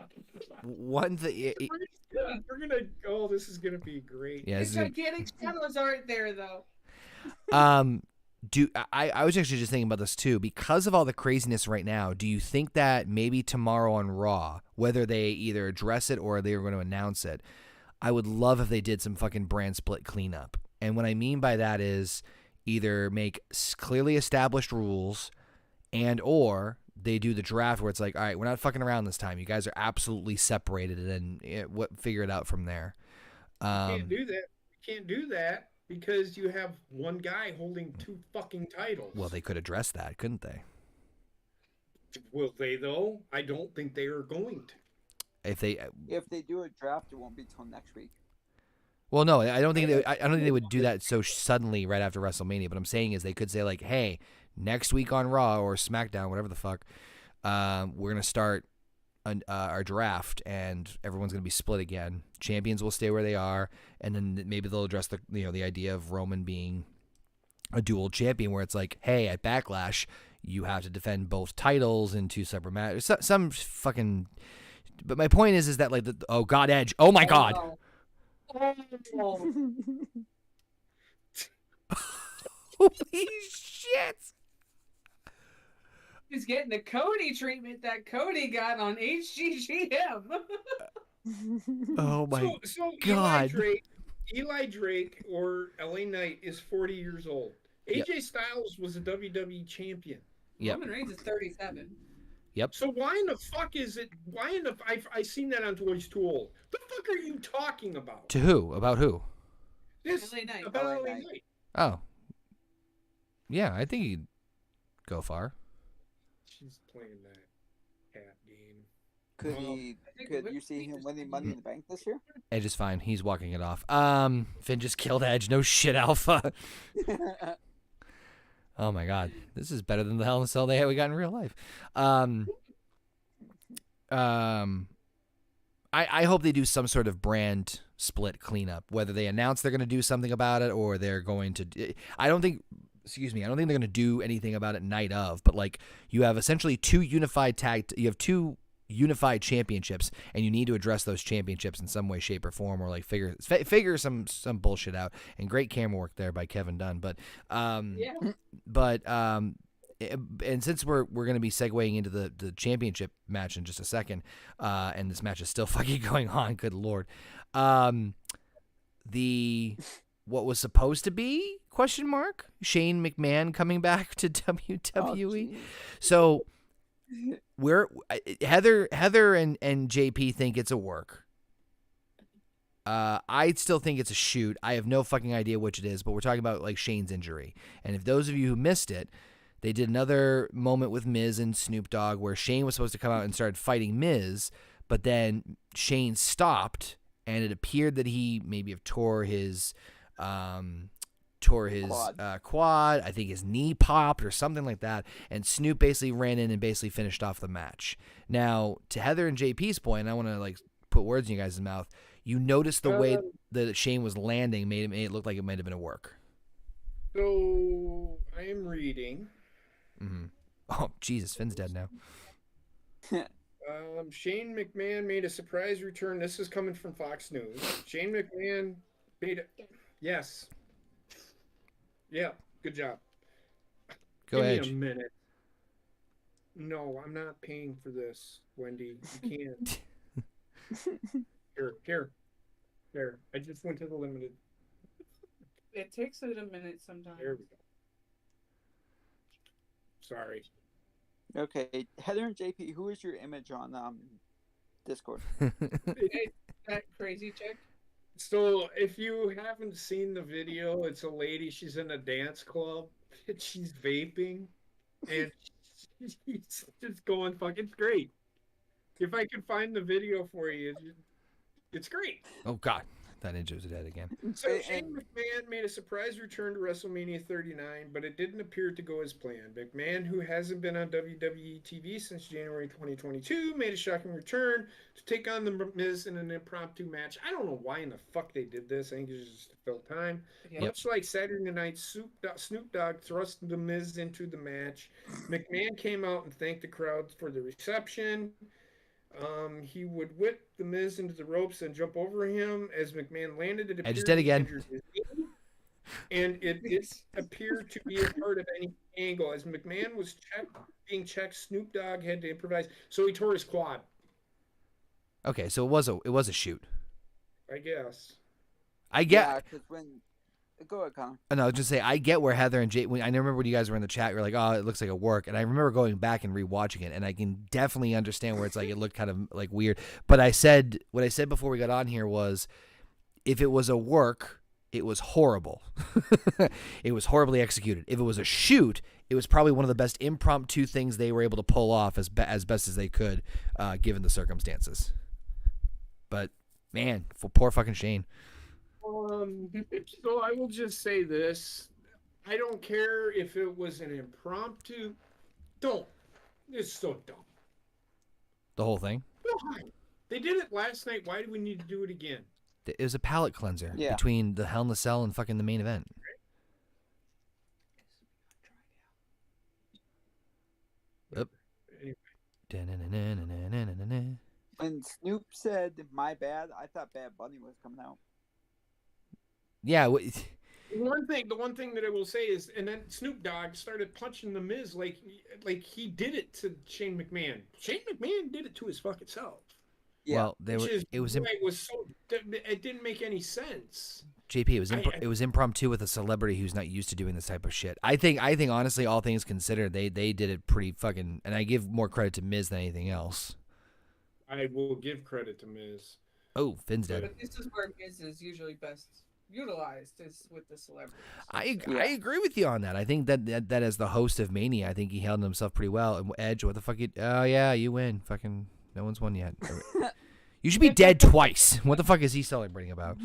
one thing. We're gonna. Oh, this is gonna be great. Yeah, The this is gigantic shadows aren't there, though. I was actually just thinking about this too because of all the craziness right now. Do you think that maybe tomorrow on Raw, whether they either address it or they are going to announce it, I would love if they did some fucking brand split cleanup. And what I mean by that is either make clearly established rules and or they do the draft where it's like, all right, we're not fucking around this time. You guys are absolutely separated and then figure it out from there. Can't do that. You can't do that because you have one guy holding two fucking titles. Well, they could address that, couldn't they? Will they though? I don't think they are going to. If they do a draft, it won't be till next week. Well, no, I don't think I don't think they would do that so suddenly right after WrestleMania. But I'm saying is they could say like, hey, next week on Raw or SmackDown, whatever the fuck, we're gonna start our draft and everyone's gonna be split again. Champions will stay where they are, and then maybe they'll address the idea of Roman being a dual champion, where it's like, hey, at Backlash, you have to defend both titles in two separate matches. Some fucking. But my point is that like oh God, Edge, oh my God. Oh. Holy shit! He's getting the Cody treatment that Cody got on HGGM. Oh my so God. Eli Drake or LA Knight is 40 years old. AJ Styles was a WWE champion. Yep. Roman Reigns is 37. Yep. So why in the fuck is it? Why in the? I seen that on Toys Too Old. The fuck are you talking about? To who? About who? This LA Knight. about LA LA Knight. Knight. Oh. Yeah, I think he'd go far. She's playing that cat game. Could Well, he? I think Could Whip you see Creek him is winning pretty Money in the Bank this year? Edge is fine. He's walking it off. Finn just killed Edge. No shit, Alpha. Oh my God, this is better than the Hell in a Cell we got in real life. I hope they do some sort of brand split cleanup. Whether they announce they're going to do something about it or they're going to. I don't think they're going to do anything about it night of. But like you have essentially two unified championships, and you need to address those championships in some way, shape, or form, or like figure some bullshit out. And great camera work there by Kevin Dunn. But and since we're going to be segueing into the championship match in just a second, and this match is still fucking going on, good lord, what was supposed to be Shane McMahon coming back to WWE. So Heather and JP think it's a work. I still think it's a shoot. I have no fucking idea which it is, but we're talking about like Shane's injury. And if those of you who missed it, they did another moment with Miz and Snoop Dogg where Shane was supposed to come out and start fighting Miz, but then Shane stopped, and it appeared that he maybe have tore his quad. I think his knee popped or something like that. And Snoop basically ran in and basically finished off the match. Now, to Heather and JP's point, I want to like put words in you guys' mouth. You noticed the way that Shane was landing made it look like it might have been a work. So I am reading. Mm-hmm. Oh, Jesus, Finn's dead now. Shane McMahon made a surprise return. This is coming from Fox News. Shane McMahon made it. Yes. Yeah, good job. Go Give ahead. me a minute. No, I'm not paying for this, Wendy. You can't. Here. I just went to the limited. It takes it a minute sometimes. There we go. Sorry. Okay, Heather and JP, who is your image on Discord? Hey, that crazy chick. So if you haven't seen the video, it's a lady. She's in a dance club. And she's vaping, and she's just going fucking great. If I can find the video for you, it's great. Oh God, that ninja's dead again. So Shane McMahon made a surprise return to WrestleMania 39, but it didn't appear to go as planned. McMahon, who hasn't been on WWE TV since January 2022, made a shocking return to take on The Miz in an impromptu match. I don't know why in the fuck they did this. I think it's just to fill time. Yep. Much like Saturday Night, Snoop Dogg thrust The Miz into the match. McMahon came out and thanked the crowd for the reception. He would whip The Miz into the ropes and jump over him as McMahon landed. It Edge is appeared dead he again. injured his knee, and it appeared to be a part of any angle. As McMahon was being checked, Snoop Dogg had to improvise, so he tore his quad. Okay, so it was a shoot. I guess. I get. Yeah, because when go ahead, Connor. No, I was just say I get where Heather and Jay. I remember when you guys were in the chat, you were like, "Oh, it looks like a work," and I remember going back and rewatching it, and I can definitely understand where it's like it looked kind of like weird. But what I said before we got on here was, if it was a work, it was horrible. It was horribly executed. If it was a shoot, it was probably one of the best impromptu things they were able to pull off as best as they could, given the circumstances. But man, poor fucking Shane. So I will just say this. I don't care if it was an impromptu. It's so dumb. The whole thing. Why? They did it last night. Why do we need to do it again? It was a palate cleanser Yeah. between the Hell in the Cell and fucking the main event. Yep. Anyway. When Snoop said "my bad," I thought Bad Bunny was coming out. Yeah. The one thing that I will say is, and then Snoop Dogg started punching the Miz like he did it to Shane McMahon. Shane McMahon did it to his fucking self. Yeah. Well, it was it didn't make any sense. JP. It was impromptu with a celebrity who's not used to doing this type of shit. I think honestly, all things considered, they did it pretty fucking. And I give more credit to Miz than anything else. I will give credit to Miz. Oh, Finn's dead. But this is where Miz is usually best utilized, is with the celebrities. I agree with you on that. I think that as the host of Mania, I think he held himself pretty well. And Edge, what the fuck? Oh yeah, you win. Fucking no one's won yet. You should be dead twice. What the fuck is he celebrating about?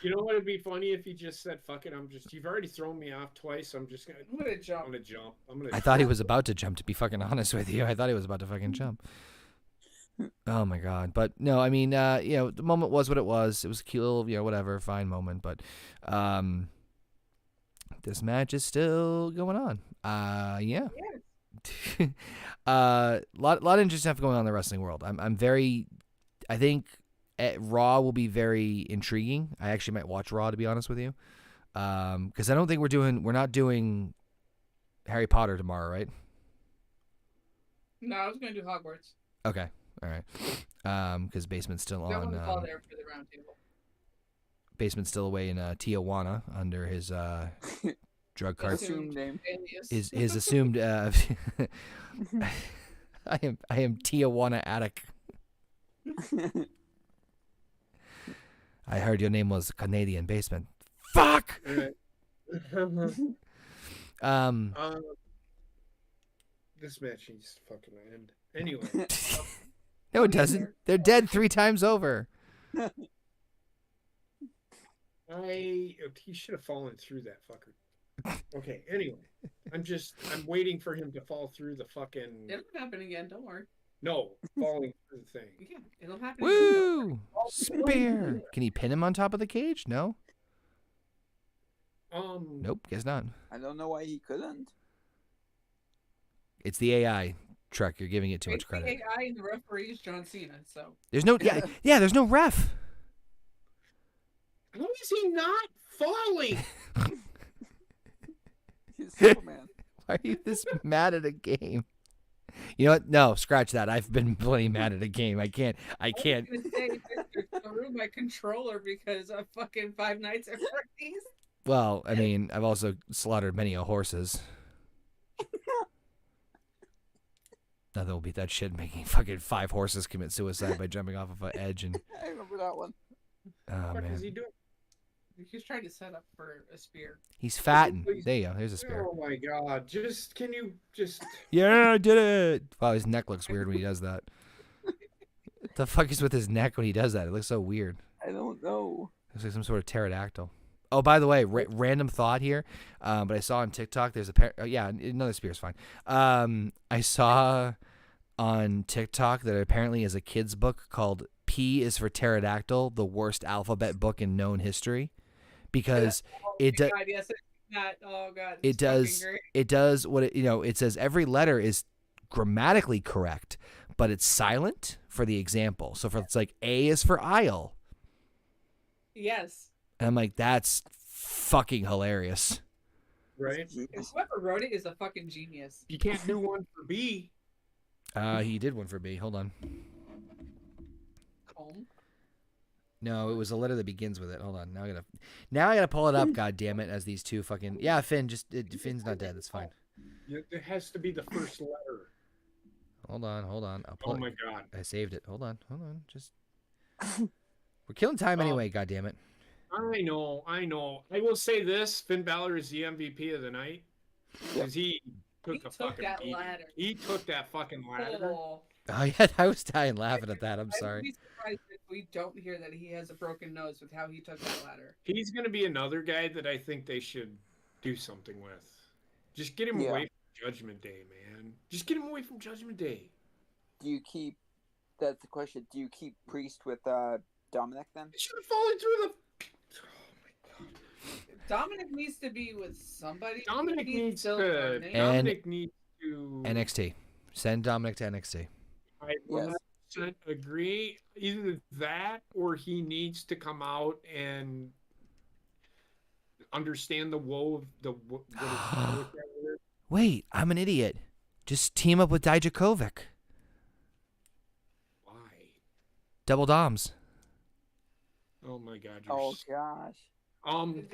You know what would be funny if he just said, "Fuck it, you've already thrown me off twice. I'm gonna jump. I thought he was about to jump. To be fucking honest with you, I thought he was about to fucking jump. Oh my god! But no, I mean, the moment was what it was. It was a cute little, whatever, fine moment. But this match is still going on. Yeah. Lot of interesting stuff going on in the wrestling world. I think Raw will be very intriguing. I actually might watch Raw, to be honest with you, because I don't think we're not doing Harry Potter tomorrow, right? No, I was going to do Hogwarts. Okay. All right, because Basement's still That on. one's all there for the round table. Basement's still away in Tijuana under his drug card. Assumed name. Alias. His assumed. I am Tijuana Attic. I heard your name was Canadian Basement. Fuck. This match needs to fucking end. Anyway. No, it doesn't. They're dead 3 times over. He should have fallen through that fucker. Okay, anyway. I'm waiting for him to fall through the fucking... It'll happen again, don't worry. No, falling through the thing. Yeah, it'll happen Woo! again. Spear. Can he pin him on top of the cage? No? Nope. Nope, guess not. I don't know why he couldn't. It's the AI, Truck. You're giving it too much It's credit. the AI and the referee is John Cena, so... There's no... Yeah, there's no ref. How is he not falling? He's Superman. Why are you this mad at a game? You know what? No, scratch that. I've been plenty mad at a game. I can't. I was gonna say, Victor threw my controller because of fucking Five Nights at Freddy's. Well, I mean, I've also slaughtered many a horses. Nothing will beat that shit making fucking 5 horses commit suicide by jumping off of an edge and. I remember that one. Oh What is man. he doing? He's trying to set up for a spear. He's fattened. There you go. There's a spear. Oh my god! Can you just? Yeah, I did it. Wow, his neck looks weird when he does that. What the fuck is with his neck when he does that? It looks so weird. I don't know. Looks like some sort of pterodactyl. Oh, by the way, random thought here, but I saw on TikTok there's another spear's fine. I saw on TikTok that apparently is a kid's book called P is for Pterodactyl, the worst alphabet book in known history, because it does. Yes, oh god, It does. It does what it says. Every letter is grammatically correct, but it's silent for the example. So it's like A is for aisle. Yes. And I'm like, that's fucking hilarious. Right? Whoever wrote it is a fucking genius. You can't do one for B. He did one for B. Hold on. Comb. No, it was a letter that begins with it. Hold on. Now I gotta pull it up. God damn it! As these two fucking Finn. Finn's not dead. It's fine. It has to be the first letter. Hold on. I'll pull Oh it. my god! I saved it. Hold on. Just we're killing time anyway. God damn it. I know. I will say this: Finn Balor is the MVP of the night because he took that beating. ladder. He took that fucking ladder. Oh. Oh yeah, I was dying laughing at that. I'm I sorry. would be surprised if we don't hear that he has a broken nose with how he took that ladder. He's going to be another guy that I think they should do something with. Just get him away from Judgment Day, man. Just get him away from Judgment Day. Do you keep? That's the question. Do you keep Priest with Dominic then? It should have fallen through the. Oh my god. Dominic needs to be with somebody. Dominic He's needs still to. learning. Dominic needs to. NXT. Send Dominic to NXT. I 100% agree. Either that or he needs to come out and understand the woe of the. Wait, I'm an idiot. Just team up with Dijakovic. Why? Double Doms. Oh my god. Oh gosh.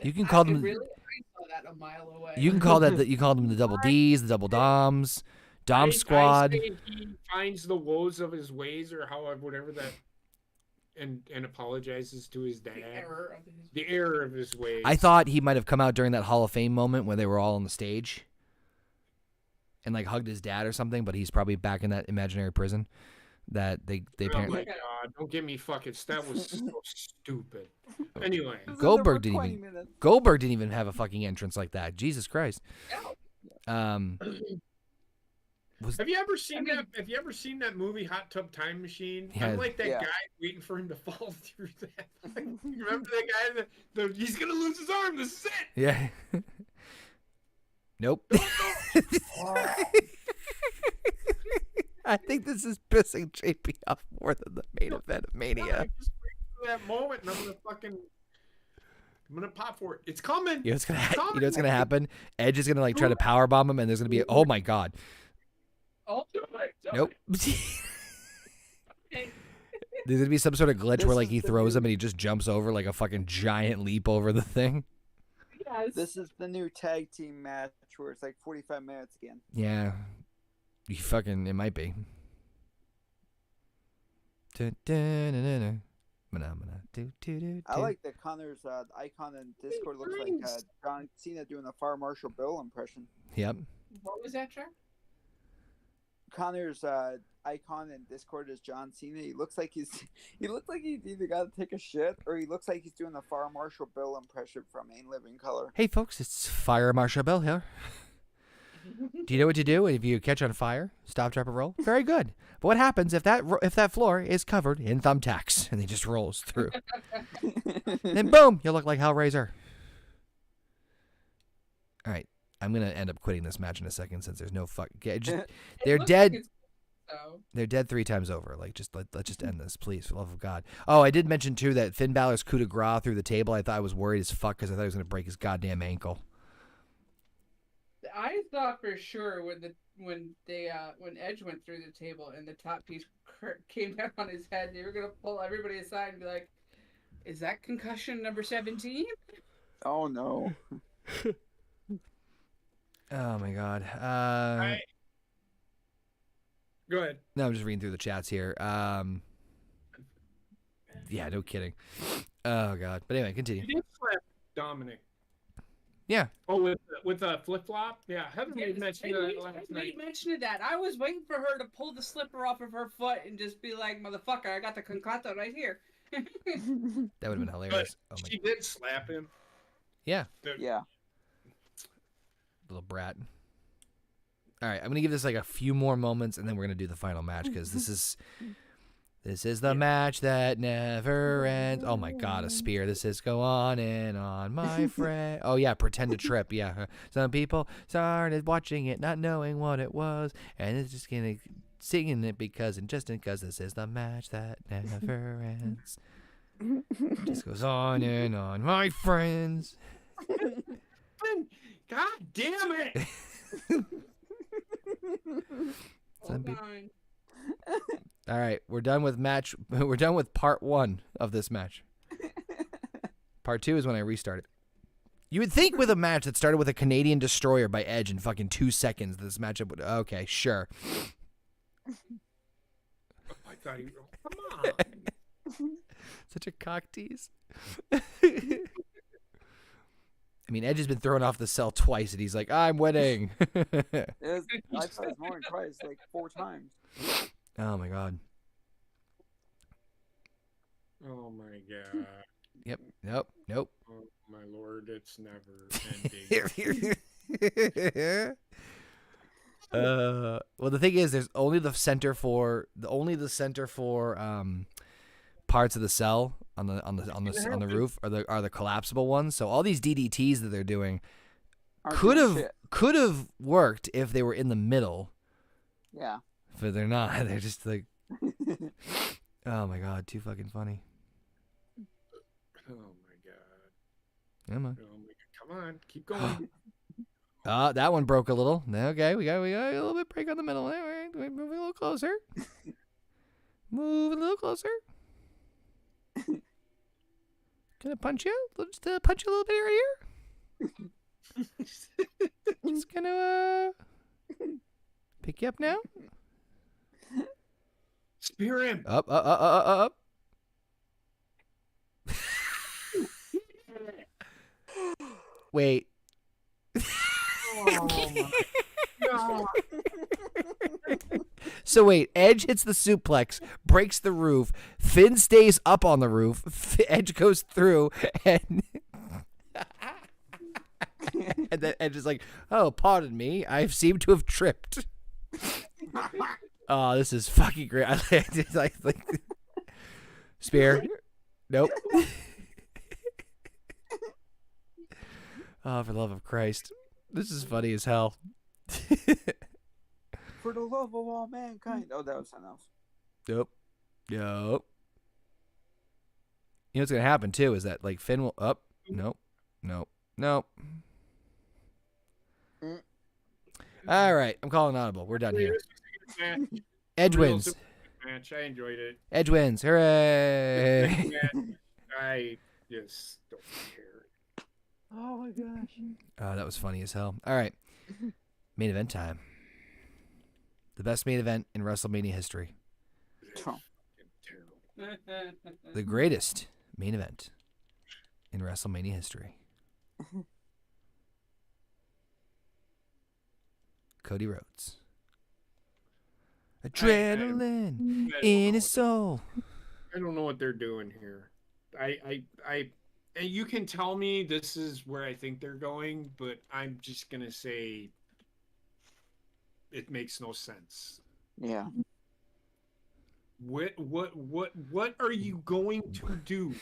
You can call them. Really, I saw that a mile away. You can call that. You call them the Double Ds, the Double Doms, Dom Squad. I say he finds the woes of his ways, or however, whatever that, and apologizes to his dad. The error of his ways. I thought he might have come out during that Hall of Fame moment when they were all on the stage, and like hugged his dad or something. But he's probably back in that imaginary prison that they Oh apparently. my god! Don't get me fucking. That was so stupid. Anyway, Goldberg didn't even have a fucking entrance like that. Jesus Christ. Have you ever seen that? Have you ever seen that movie Hot Tub Time Machine? Yeah. I'm like that guy waiting for him to fall through that. You remember that guy? That he's gonna lose his arm. This is it. Yeah. Nope. I think this is pissing JP off more than the main event of Mania. I just wait for that moment, and I'm gonna pop for it. It's coming. You know what's gonna happen? Edge is gonna like try to powerbomb him, and there's gonna be oh my god. Oh, Nope. There's gonna be some sort of glitch where like he throws him and he just jumps over like a fucking giant leap over the thing. Yes. This is the new tag team match where it's like 45 minutes again. Yeah. It might be. I like that Connor's icon in Discord looks like John Cena doing a Fire Marshal Bill impression. Yep. What was that, Jack? Connor's icon in Discord is John Cena. He looks like he's either got to take a shit or he looks like he's doing a Fire Marshal Bill impression from Ain't Living Color. Hey folks, it's Fire Marshal Bill here. Do you know what to do if you catch on fire? Stop, drop, or roll. Very good. But what happens if that floor is covered in thumbtacks and it just rolls through? Then boom, you look like Hellraiser. All right, I'm gonna end up quitting this match in a second since there's no fuck. They're dead. They're dead 3 times over. Like, let's just end this, please, for the love of God. Oh, I did mention too that Finn Balor's coup de grace through the table. I was worried as fuck because I thought he was gonna break his goddamn ankle. I thought for sure when when Edge went through the table and the top piece came down on his head, they were gonna pull everybody aside and be like, "Is that concussion number 17?" Oh no. Oh my god. Go ahead. No, I'm just reading through the chats here. Yeah, no kidding. Oh god. But anyway, continue. You did slap Dominic. Yeah. Oh, with a flip flop. Yeah, Heather made mention of that last I night. made mention of that. I was waiting for her to pull the slipper off of her foot and just be like, "Motherfucker, I got the concata right here." That would have been hilarious. Oh my. She did slap him. Yeah. Yeah. Little brat. All right, I'm gonna give this like a few more moments, and then we're gonna do the final match because this is the match that never ends. Oh my god, a spear! This is go on and on, my friend. Oh yeah, pretend to trip. Yeah, some people started watching it, not knowing what it was, and it's just gonna singing it because this is the match that never ends. Just goes on and on, my friends. God damn it! All right, we're done with match. We're done with part 1 of this match. Part 2 is when I restart it. You would think with a match that started with a Canadian Destroyer by Edge in fucking 2 seconds, this matchup would. Okay, sure. I thought you. Come on. Such a cock tease. I mean, Edge has been thrown off the cell twice, and he's like, "I'm winning." I thought it was more than twice, like 4 times. Oh my god. Oh my god. Yep. Nope. Oh my lord, it's never ending. Well, the thing is, there's only the center for parts of the cell on the roof are the collapsible ones. So all these DDTs that they're doing could have worked if they were in the middle. Yeah. But they're not. They're just like, oh my god, too fucking funny. Oh my god. Come on. Oh my god. Come on, keep going. That one broke a little. Okay, we got a little bit break on the middle. We're moving a little closer. Move a little closer. Gonna punch you? Just punch you a little bit right here. Just gonna pick you up now. Spear him. Up. Wait. Oh my god. So wait, Edge hits the suplex, breaks the roof. Finn stays up on the roof. Edge goes through, and and then Edge is like, "Oh, pardon me, I seem to have tripped." Oh, this is fucking great. I like spear. Nope. Oh, for the love of Christ, this is funny as hell. For the love of all mankind. Oh, that was something else. Nope. You know what's gonna happen too is that like Finn will up. Nope. All right, I'm calling audible. We're done here. Edge wins. Match. I enjoyed it. Edge wins. Hooray! I just don't care. Oh my gosh. Oh, that was funny as hell. All right, main event time. The best main event in WrestleMania history. Oh. The greatest main event in WrestleMania history. Cody Rhodes. Adrenaline in his soul. I don't know what they're doing here. And you can tell me this is where I think they're going, but I'm just gonna say it makes no sense. Yeah. What are you going to do?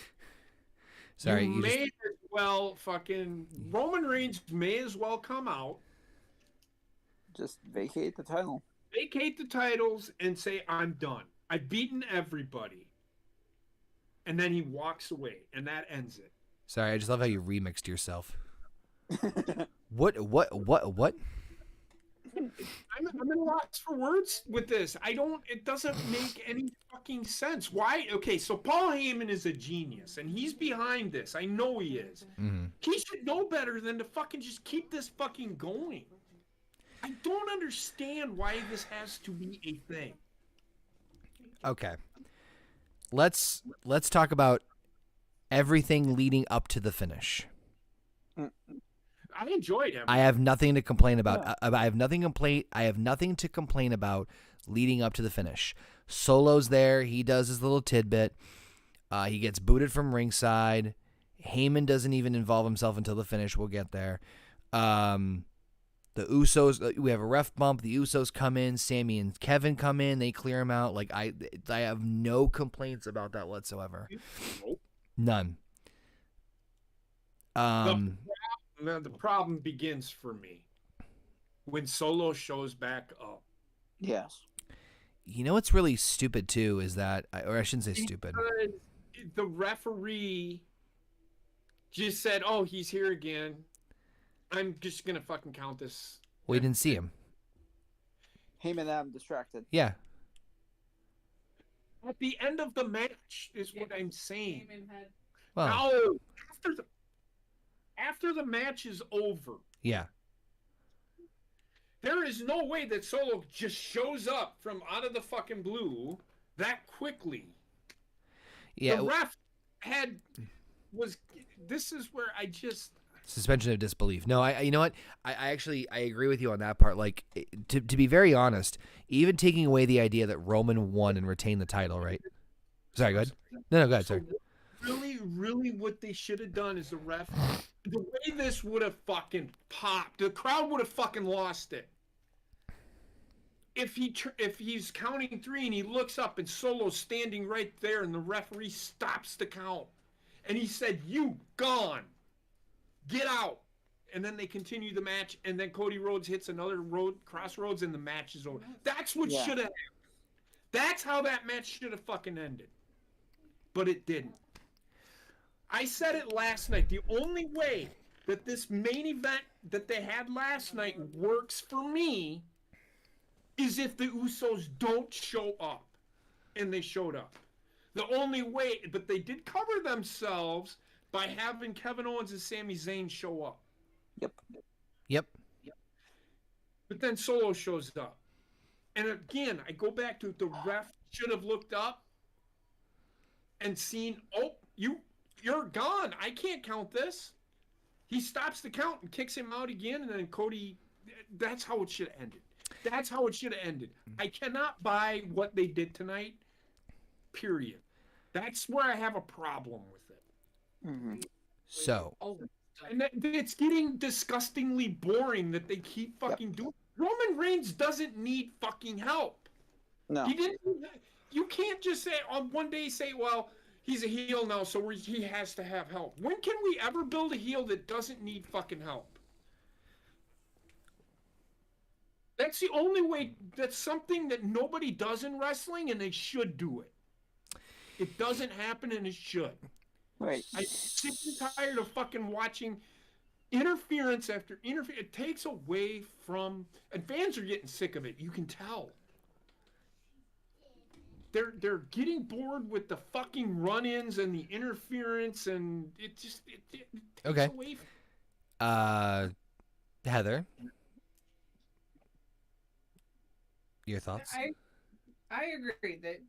Sorry, you may as well fucking Roman Reigns may as well come out, just vacate the title. Vacate the titles and say I'm done. I've beaten everybody. And then he walks away, and that ends it. Sorry, I just love how you remixed yourself. What? I'm at a loss for words with this. It doesn't make any fucking sense. Why? Okay, so Paul Heyman is a genius, and he's behind this. I know he is. He should know better than to fucking just keep this fucking going. I don't understand why this has to be a thing. Okay. Let's talk about everything leading up to the finish. I enjoyed him. I have nothing to complain about. I have nothing to complain about leading up to the finish. Solo's there. He does his little tidbit. He gets booted from ringside. Heyman doesn't even involve himself until the finish. We'll get there. The Usos, we have a ref bump. The Usos come in. Sammy and Kevin come in. They clear him out. Like I have no complaints about that whatsoever. Nope. None. The problem begins for me when Solo shows back up. Yes. You know what's really stupid too is that, or I shouldn't say stupid. The referee just said, "Oh, he's here again. I'm just gonna fucking count this." We didn't see him. Heyman had him distracted. Yeah. At the end of the match is what I'm saying. Heyman had Well, No, after the match is over, yeah. there is no way that Solo just shows up from out of the fucking blue that quickly. Yeah. The ref this is where I just Suspension of disbelief. No, you know what? I actually agree with you on that part. Like, to be very honest, even taking away the idea that Roman won and retained the title, right? Sorry, go ahead. No, go ahead. Sorry. Really what they should have done is the way this would have fucking popped, the crowd would have fucking lost it. If he's counting 3 and he looks up and Solo's standing right there and the referee stops the count and he said, "You gone. Get out." And then they continue the match and then Cody Rhodes hits another crossroads and the match is over. That's what should have happened. That's how that match should have fucking ended. But it didn't. I said it last night. The only way that this main event that they had last night works for me is if the Usos don't show up. And they showed up. The only way, but they did cover themselves by having Kevin Owens and Sami Zayn show up. Yep. But then Solo shows up. And again, I go back to the ref should have looked up and seen, "Oh, you're gone. I can't count this." He stops the count and kicks him out again, and then Cody, that's how it should have ended. That's how it should have ended. I cannot buy what they did tonight, period. That's where I have a problem with it. Mm-hmm. So, And it's getting disgustingly boring that they keep fucking doing. Roman Reigns doesn't need fucking help. No. He didn't. You can't just say on one day say, "Well, he's a heel now, so he has to have help." When can we ever build a heel that doesn't need fucking help? That's the only way. That's something that nobody does in wrestling, and they should do it. It doesn't happen, and it should. Right. I'm sick and tired of fucking watching interference after interference. It takes away from, and fans are getting sick of it. You can tell. They're getting bored with the fucking run-ins and the interference, and it takes away from. Heather, your thoughts? I agree that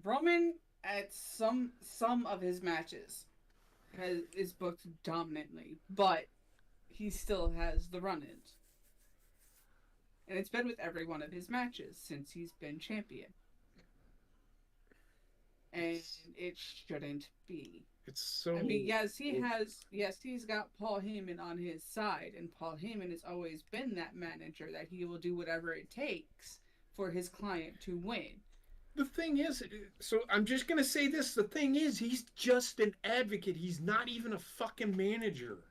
Roman at some of his matches is booked dominantly, but he still has the run-ins. And it's been with every one of his matches since he's been champion. And it shouldn't be. It's so. I mean, he's got Paul Heyman on his side, and Paul Heyman has always been that manager that he will do whatever it takes for his client to win. The thing is, so I'm just going to say this. The thing is, he's just an advocate. He's not even a fucking manager.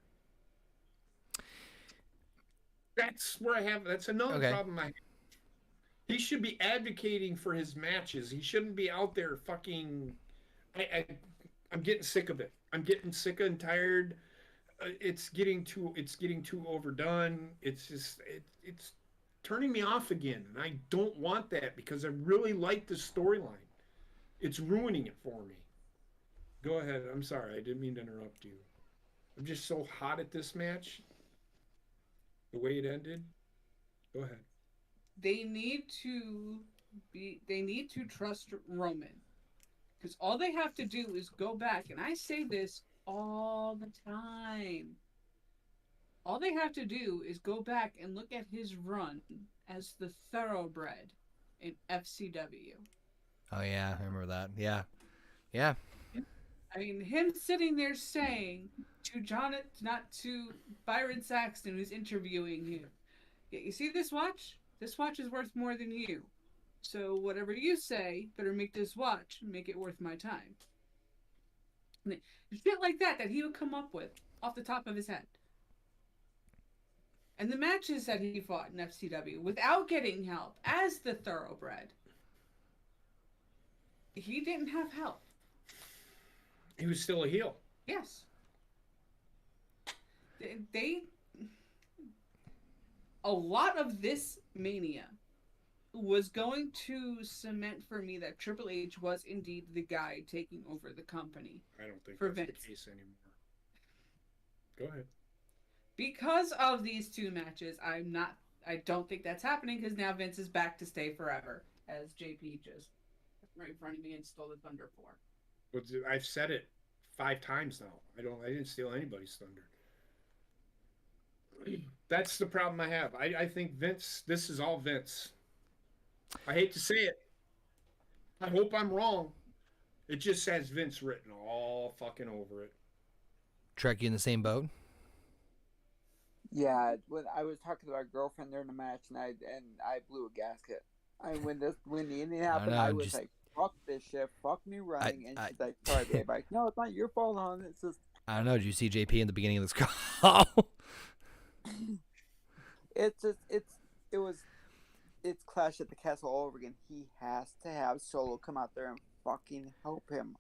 That's another problem I have. He should be advocating for his matches. He shouldn't be out there fucking. I'm getting sick of it. I'm getting sick and tired it's getting too overdone. It's just it's turning me off again, and I don't want that because I really like the storyline. It's ruining it for me. Go ahead. I'm sorry. I didn't mean to interrupt you. I'm just so hot at this match. The way it ended. Go ahead. They need to trust Roman. Because all they have to do is go back, and I say this all the time. All they have to do is go back and look at his run as the thoroughbred in FCW. Oh yeah, I remember that. Yeah. Yeah. I mean, him sitting there saying to not to Byron Saxton, who's interviewing him, yeah, you see this watch? This watch is worth more than you. So whatever you say, better make this watch, make it worth my time. Shit like that he would come up with off the top of his head. And the matches that he fought in FCW without getting help as the thoroughbred, he didn't have help. He was still a heel. Yes. A lot of this Mania was going to cement for me that Triple H was indeed the guy taking over the company. I don't think for that's Vince. the case anymore. Go ahead. Because of these two matches, I don't think that's happening because now Vince is back to stay forever, as JP just right in front of me and stole the thunder for. I've said it 5 times now. I didn't steal anybody's thunder. That's the problem I have. I think Vince, this is all Vince. I hate to say it. I hope I'm wrong. It just says Vince written all fucking over it. Trek, you in the same boat? Yeah, when I was talking to my girlfriend during the match, and I blew a gasket. When the ending happened, I was like, "Fuck this shit, fuck me running," and she's like, "Sorry, babe." Like, no, it's not your fault, hon. It's just. I don't know. Did you see JP in the beginning of this call? It's Clash at the Castle all over again. He has to have Solo come out there and fucking help him.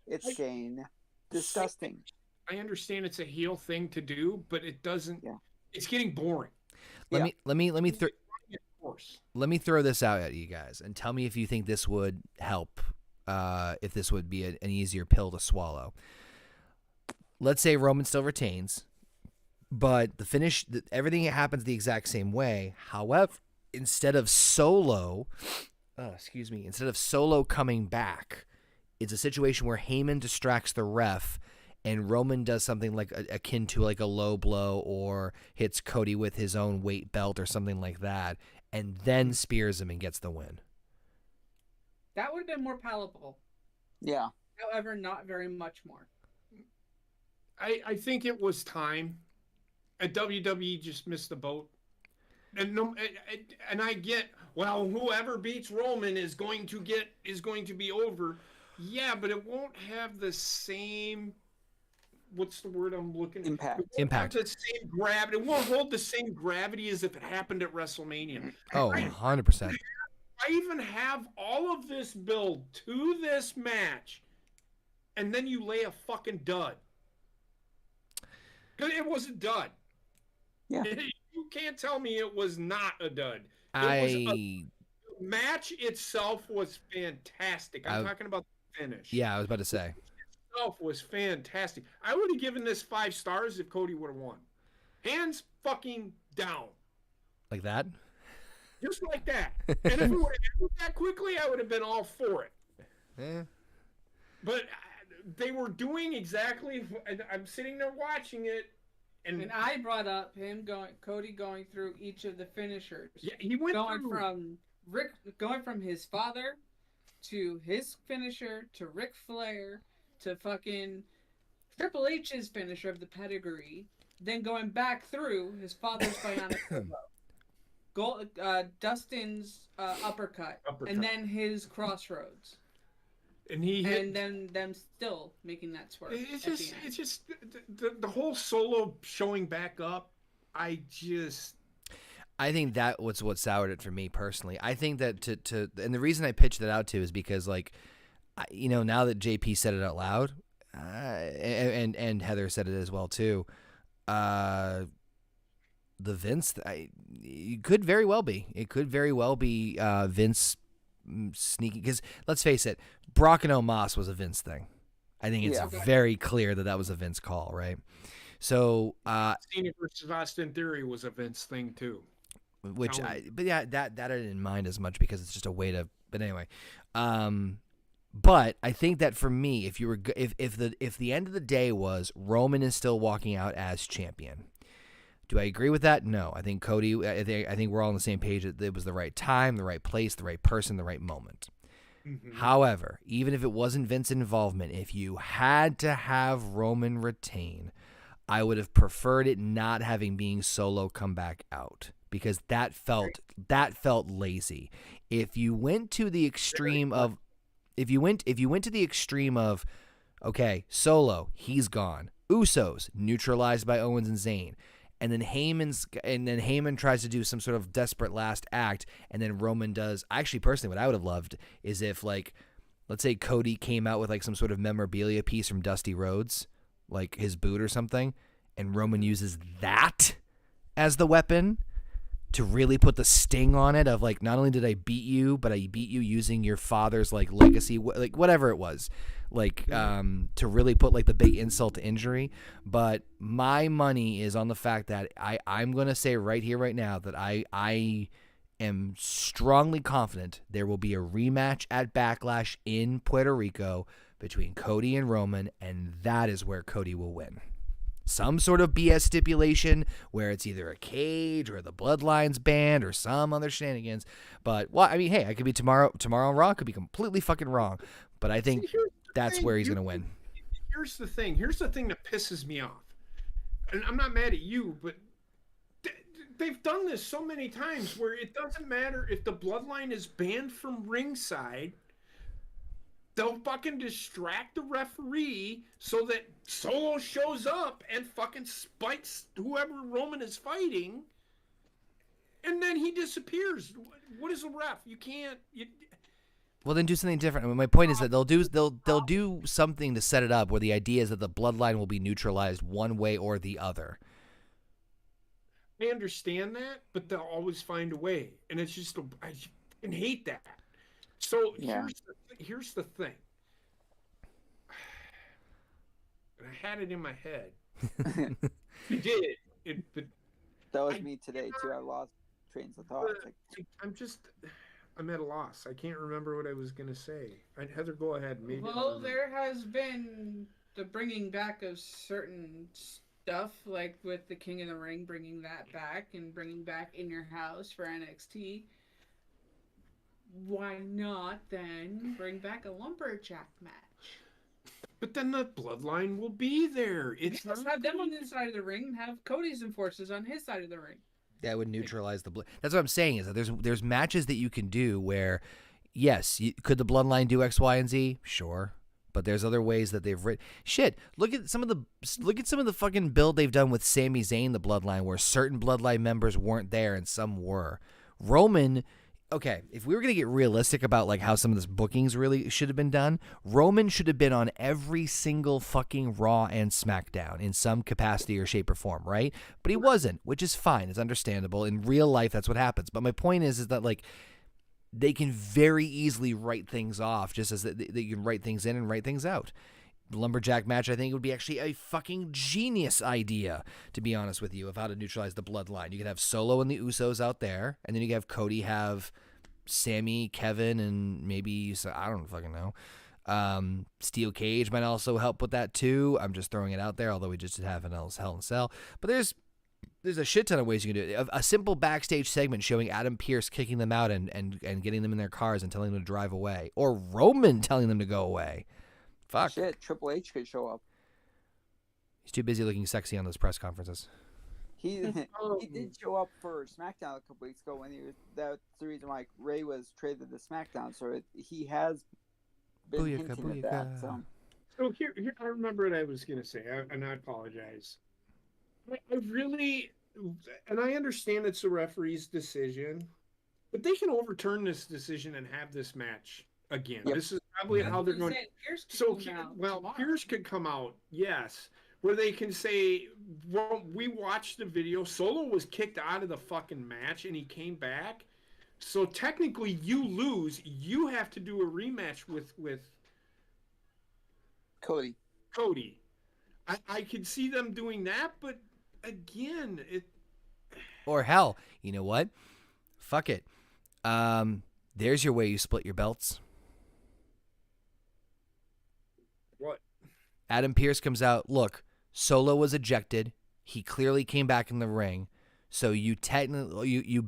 It's Shane. Disgusting. I understand it's a heel thing to do, but it doesn't. Yeah. It's getting boring. Let me throw this out at you guys and tell me if you think this would help. If this would be an easier pill to swallow. Let's say Roman still retains, but the finish, everything happens the exact same way. However, instead of Solo coming back, it's a situation where Heyman distracts the ref and Roman does something like akin to like a low blow or hits Cody with his own weight belt or something like that, and then spears him and gets the win. That would have been more palatable. Yeah. However, not very much more. I think it was time. WWE just missed the boat. And I get, well, whoever beats Roman is going to be over. Yeah, but it won't have the same, what's the word I'm looking for? Impact. The same gravity. It won't hold the same gravity as if it happened at WrestleMania. Oh, 100%. I even have all of this build to this match, and then you lay a fucking dud. Because it was a dud. Yeah. You can't tell me it was not a dud. The match itself was fantastic. I'm talking about the finish. Yeah, I was about to say. Itself was fantastic. I would have given this 5 stars if Cody would have won. Hands fucking down. Like that? Just like that. And if it would have ended that quickly, I would have been all for it. Yeah. But they were doing exactly. I'm sitting there watching it, and I brought up Cody going through each of the finishers. Yeah, he went going from his father to his finisher to Ric Flair to fucking Triple H's finisher of the pedigree, then going back through his father's bionic elbow, Dustin's uppercut, and then his crossroads. And then them still making that swerve. It's just the whole Solo showing back up. I think that was what soured it for me personally. I think that and the reason I pitched it out to is because now that JP said it out loud, and Heather said it as well too. the Vince, it could very well be. It could very well be Vince sneaking. Because let's face it, Brock and Omos was a Vince thing. I think it's very clear that was a Vince call, right? So, Cena versus Austin Theory was a Vince thing too. Which, that I didn't mind as much because it's just a way to. But anyway, but I think that for me, if the end of the day was Roman is still walking out as champion. Do I agree with that? No. I think Cody. I think we're all on the same page. It was the right time, the right place, the right person, the right moment. Mm-hmm. However, even if it wasn't Vince's involvement, if you had to have Roman retain, I would have preferred it not having being Solo come back out because that felt lazy. If you went to the extreme of, okay, Solo, he's gone. Usos neutralized by Owens and Zayn. And then Heyman tries to do some sort of desperate last act, and then Roman does. Actually, personally, what I would have loved is if, like, let's say Cody came out with like some sort of memorabilia piece from Dusty Rhodes, like his boot or something, and Roman uses that as the weapon to really put the sting on it of like, not only did I beat you, but I beat you using your father's like legacy, like whatever it was. Like, to really put like the big insult to injury. But my money is on the fact that I'm going to say right here, right now, that I am strongly confident there will be a rematch at Backlash in Puerto Rico between Cody and Roman, and that is where Cody will win. Some sort of BS stipulation where it's either a cage or the Bloodlines banned or some other shenanigans. But, well, I mean, hey, I could be tomorrow on Raw. I could be completely fucking wrong. But I think that's where he's going to win. Here's the thing. Here's the thing that pisses me off. And I'm not mad at you, but they've done this so many times where it doesn't matter if the Bloodline is banned from ringside. They'll fucking distract the referee so that Solo shows up and fucking spikes whoever Roman is fighting. And then he disappears. What is a ref? You can't... Well, then do something different. I mean, my point is that they'll do something to set it up where the idea is that the Bloodline will be neutralized one way or the other. I understand that, but they'll always find a way, and it's just I fucking hate that. So here's the thing. And I had it in my head. I did. That was me today too. I lost trains of thought. I'm at a loss. I can't remember what I was going to say. Heather, go ahead. Maybe. Well, there has been the bringing back of certain stuff, like with the King of the Ring, bringing that back and bringing back In Your House for NXT. Why not then bring back a lumberjack match? But then the Bloodline will be there. Let's have them on this side of the ring and have Cody's enforcers on his side of the ring. That would neutralize the That's what I'm saying, is that there's matches that you can do where, yes, could the Bloodline do X, Y, and Z? Sure. But there's other ways that they've written. Shit, look at some of the fucking build they've done with Sami Zayn, the Bloodline, where certain Bloodline members weren't there and some were. Roman... Okay, if we were going to get realistic about like how some of this bookings really should have been done, Roman should have been on every single fucking Raw and SmackDown in some capacity or shape or form, right? But he wasn't, which is fine. It's understandable. In real life, that's what happens. But my point is that like they can very easily write things off just as they can write things in and write things out. The lumberjack match, I think, would be actually a fucking genius idea, to be honest with you, of how to neutralize the Bloodline. You could have Solo and the Usos out there, and then you could have Cody have Sammy, Kevin, and maybe, I don't fucking know. Steel Cage might also help with that too. I'm just throwing it out there, although we just did have an Hell in a Cell. But there's a shit ton of ways you can do it. A simple backstage segment showing Adam Pearce kicking them out and getting them in their cars and telling them to drive away. Or Roman telling them to go away. Fuck. Shit, Triple H could show up. He's too busy looking sexy on those press conferences. He did show up for SmackDown a couple weeks ago that's the reason why Ray was traded to SmackDown. So he has been hinting at that. So here, I remember what I was going to say, and I apologize. I really, and I understand it's the referee's decision, but they can overturn this decision and have this match again. Yep. This is probably how they're going. So, Pierce could come out, yes, where they can say, well, we watched the video. Solo was kicked out of the fucking match and he came back. So technically you lose. You have to do a rematch with Cody. Cody. I could see them doing that, but again, Or hell, you know what? Fuck it. There's your way you split your belts. what? Adam Pearce comes out. Look, Solo was ejected. He clearly came back in the ring. So you technically you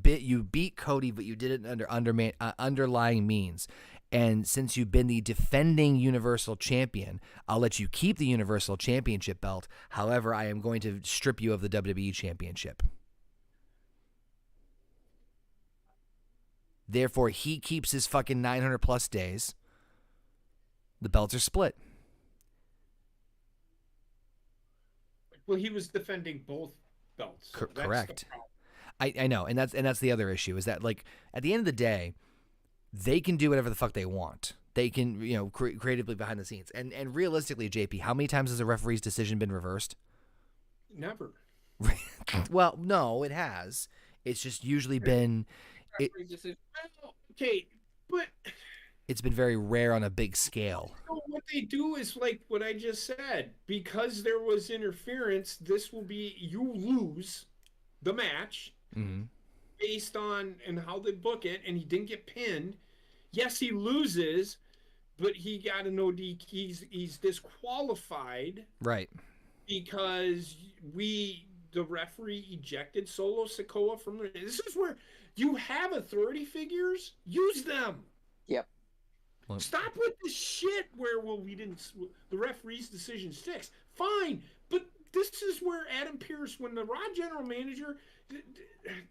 beat Cody, but you did it under underlying means. And since you've been the defending Universal Champion, I'll let you keep the Universal Championship belt. However, I am going to strip you of the WWE Championship. Therefore, he keeps his fucking 900 plus days. The belts are split. Well, he was defending both belts. So that's Correct. the problem. I know, and that's the other issue is that, like, at the end of the day, they can do whatever the fuck they want. They can, you know, creatively behind the scenes. And realistically, JP, how many times has a referee's decision been reversed? Never. Well, no, it has. It's just usually been Well, okay, but it's been very rare on a big scale. so what they do is like what I just said. Because there was interference, this will be you lose the match Mm-hmm. based on and how they book it, and he didn't get pinned. Yes, he loses, but he got a no DQ. He's disqualified Right. because the referee ejected Solo Sikoa from the. This is where you have authority figures. Use them. Yep. Well, Stop with this shit where the referee's decision sticks. Fine, but this is where Adam Pearce, when the Raw general manager,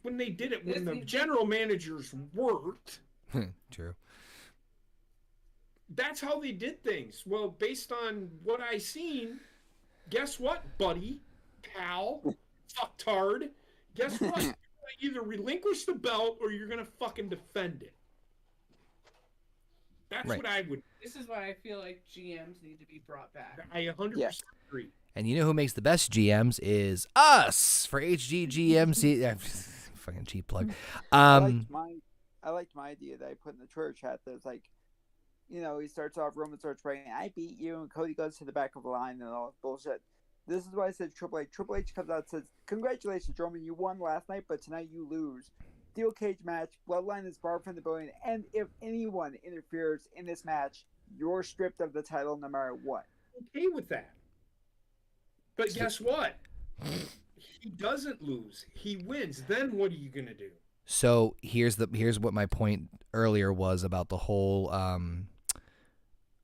when they did it, when the general managers worked, True. that's how they did things. Well, based on what I seen, guess what, buddy, pal, fucktard? Guess what? You're gonna either relinquish the belt or you're gonna fucking defend it. That's Right. what I would. This is why I feel like GMs need to be brought back. I 100% agree. And you know who makes the best GMs is us for HGGMC. Fucking cheap plug. I liked my idea that I put in the Twitter chat. That's like, you know, he starts off. Roman starts writing, "I beat you," and Cody goes to the back of the line and all this bullshit. This is why I said Triple H. Triple H comes out and says, "Congratulations, Roman, you won last night, but tonight you lose. Steel cage match. Bloodline is barred from the building, and if anyone interferes in this match, you're stripped of the title no matter what." Okay with that. But guess what? He doesn't lose. He wins. Then what are you gonna do? So here's what my point earlier was about the whole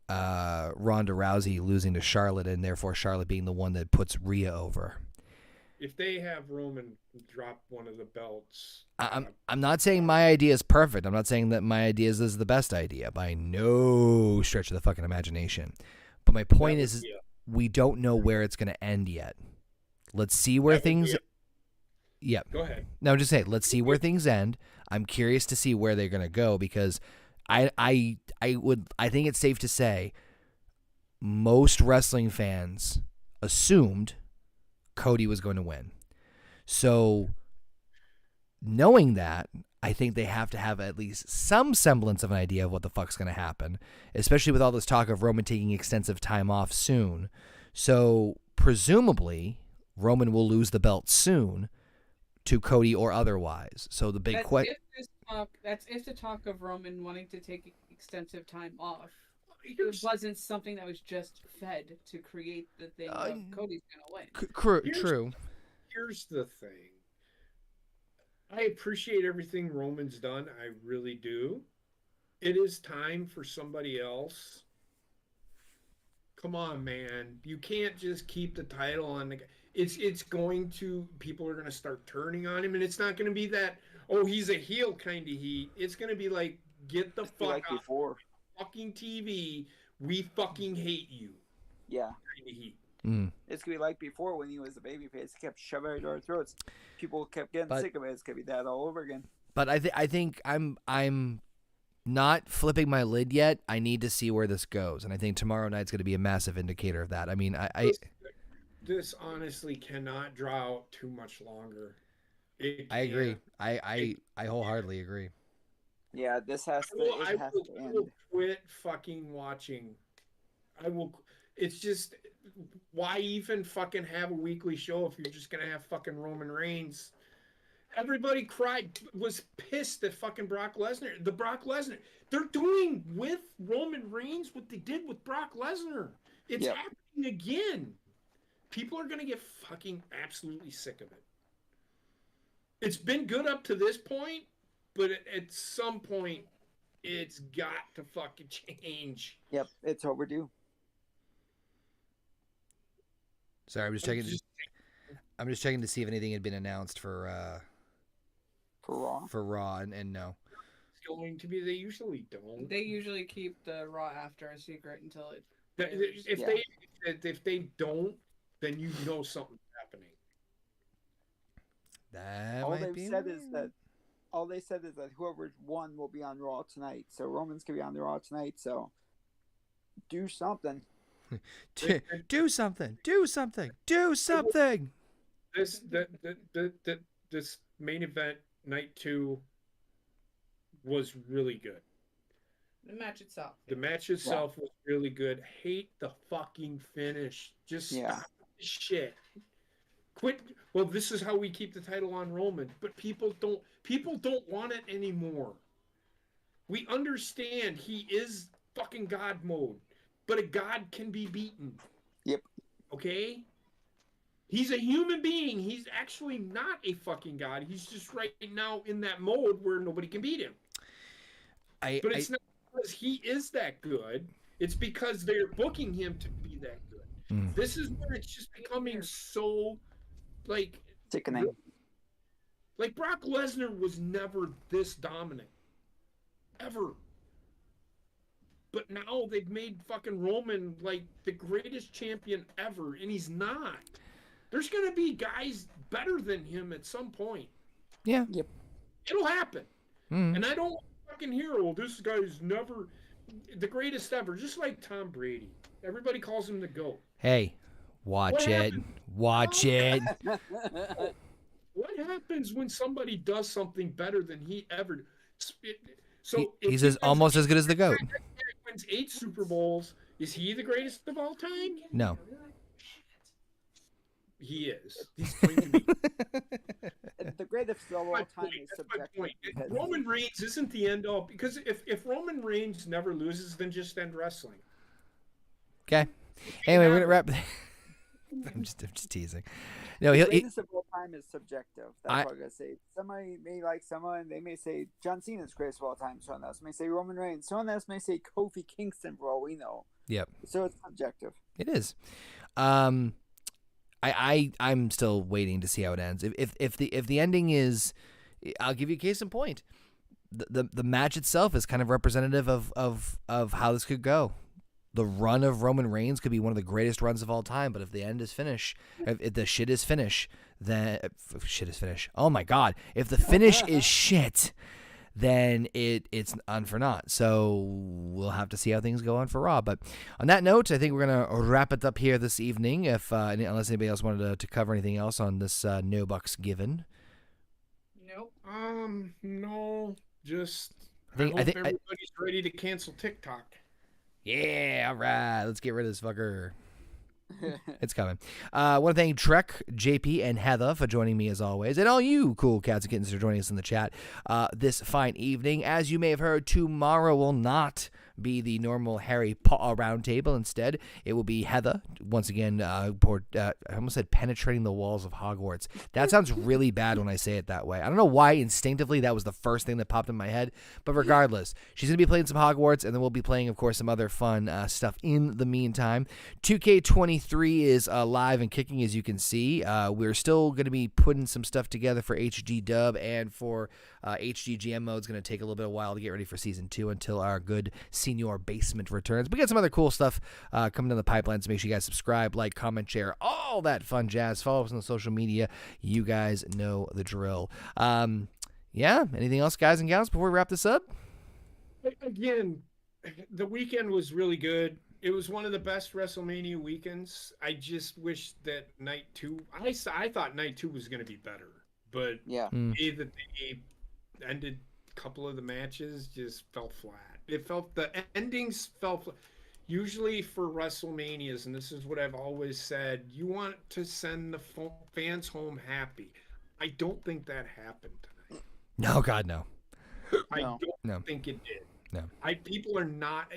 Ronda Rousey losing to Charlotte and therefore Charlotte being the one that puts Rhea over. If they have Roman drop one of the belts, I'm not saying my idea is perfect. I'm not saying that my idea is the best idea by no stretch of the fucking imagination. But my point is we don't know where it's going to end yet. Let's see where things. Yeah. Go ahead. No, just say let's see where things end. I'm curious to see where they're going to go because I think it's safe to say most wrestling fans assumed Cody was going to win. So knowing that, I think they have to have at least some semblance of an idea of what the fuck's going to happen, especially with all this talk of Roman taking extensive time off soon. So presumably Roman will lose the belt soon to Cody or otherwise. So the big question. That's if the talk of Roman wanting to take extensive time off. It wasn't something that was just fed to create the thing of Cody's going to win. True. Here's the thing. I appreciate everything Roman's done. I really do. It is time for somebody else. Come on, man. You can't just keep the title on the. It's going to. People are going to start turning on him, and it's not going to be that. Oh, he's a heel kind of heat. It's going to be like, get the fuck out of fucking TV. We fucking hate you. Yeah. Kind of heat. It's gonna be like before when he was a babyface. He kept shoving it down our throats. People kept getting sick of it. It's gonna be that all over again. But I think I'm not flipping my lid yet. I need to see where this goes, and I think tomorrow night's going to be a massive indicator of that. I mean, this honestly cannot draw out too much longer. I agree. I wholeheartedly agree. Yeah, this has to. It has to I will end. quit fucking watching. I will. It's just, why even fucking have a weekly show if you're just gonna have fucking Roman Reigns? Everybody was pissed that fucking Brock Lesnar, they're doing with Roman Reigns what they did with Brock Lesnar. It's happening again. People are gonna get fucking absolutely sick of it. It's been good up to this point, but at some point, it's got to fucking change. Yep, it's overdue. Sorry, I'm just checking to see if anything had been announced for Raw. For Raw, and no. It's going to be. They usually don't. They usually keep the Raw after a secret until it. If they don't, then you know something's happening. All they said is that whoever won will be on Raw tonight. So Roman's gonna be on the Raw tonight. So do something. Do something. Do something. Do something. This main event night 2 was really good. The match itself. The match itself was really good. Hate the fucking finish. Just stop this shit. Quit. Well, this is how we keep the title on Roman, but people don't want it anymore. We understand he is fucking God mode, but a god can be beaten. Yep. Okay? He's a human being. He's actually not a fucking god. He's just right now in that mode where nobody can beat him. But it's not because he is that good. It's because they're booking him to be that good. This is where it's just becoming so, like, sickening. Like, Brock Lesnar was never this dominant. Ever. But now they've made fucking Roman, like, the greatest champion ever, and he's not. There's going to be guys better than him at some point. Yeah. Yep. It'll happen. And I don't fucking hear, well, this guy's never the greatest ever. Just like Tom Brady. Everybody calls him the GOAT. Hey, watch it. Watch it. What happens when somebody does something better than he ever did? So he's almost as good as the GOAT. Wins 8 Super Bowls. Is he the greatest of all time? No. He is. He's going to be. The greatest of all time is subjective. Roman Reigns isn't the end all, because if Roman Reigns never loses, then just end wrestling. Okay. Anyway, we're gonna wrap. I'm just teasing. No, the greatest of all time is subjective. That's what I'm gonna say. Somebody may like someone. They may say John Cena's greatest of all time. Someone else may say Roman Reigns. Someone else may say Kofi Kingston. For all we know. Yep. So it's subjective. It is. I'm still waiting to see how it ends. If the ending is, I'll give you a case in point. The match itself is kind of representative of how this could go. The run of Roman Reigns could be one of the greatest runs of all time, but if the end is finish, if the shit is finish, then shit is finish. Oh my God! If the finish is shit, then it's on for naught. So we'll have to see how things go on for Raw. But on that note, I think we're gonna wrap it up here this evening. Unless anybody else wanted to cover anything else on this no bucks given. Nope. No. Just I hope everybody's ready to cancel TikTok. Yeah, all right. Let's get rid of this fucker. It's coming. I want to thank Trek, JP, and Heather for joining me as always, and all you cool cats and kittens for joining us in the chat this fine evening. As you may have heard, tomorrow will not be the normal Harry Potter roundtable. Instead, it will be Heather once again. I almost said penetrating the walls of Hogwarts. That sounds really bad when I say it that way. I don't know why instinctively that was the first thing that popped in my head. But regardless, she's gonna be playing some Hogwarts, and then we'll be playing, of course, some other fun stuff in the meantime. 2K23 is live and kicking, as you can see. We're still gonna be putting some stuff together for HD Dub and for HD GM mode. Is gonna take a little bit of while to get ready for season 2 until our good Senior Basement returns. We got some other cool stuff coming down the pipeline, so make sure you guys subscribe, like, comment, share, all that fun jazz. Follow us on the social media. You guys know the drill. Yeah, anything else, guys and gals, before we wrap this up? Again, the weekend was really good. It was one of the best WrestleMania weekends. I just wish that night 2. I thought night 2 was going to be better, but Yeah. that they ended a couple of the matches just fell flat. The endings fell flat. Usually for WrestleManias, and this is what I've always said, you want to send the fans home happy. I don't think that happened tonight. No, God, no. I don't think it did. No. People are not,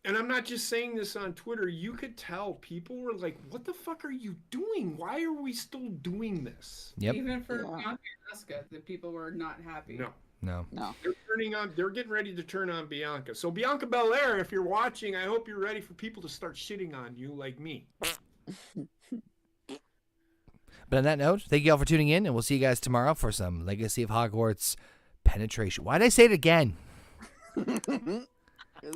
and I'm not just saying this on Twitter. You could tell people were like, "What the fuck are you doing? Why are we still doing this?" Yep. Even for Bianca and Asuka, the people were not happy. No. No. They're getting ready to turn on Bianca. So Bianca Belair, if you're watching, I hope you're ready for people to start shitting on you like me. But on that note, thank you all for tuning in, and we'll see you guys tomorrow for some Legacy of Hogwarts penetration. Why did I say it again?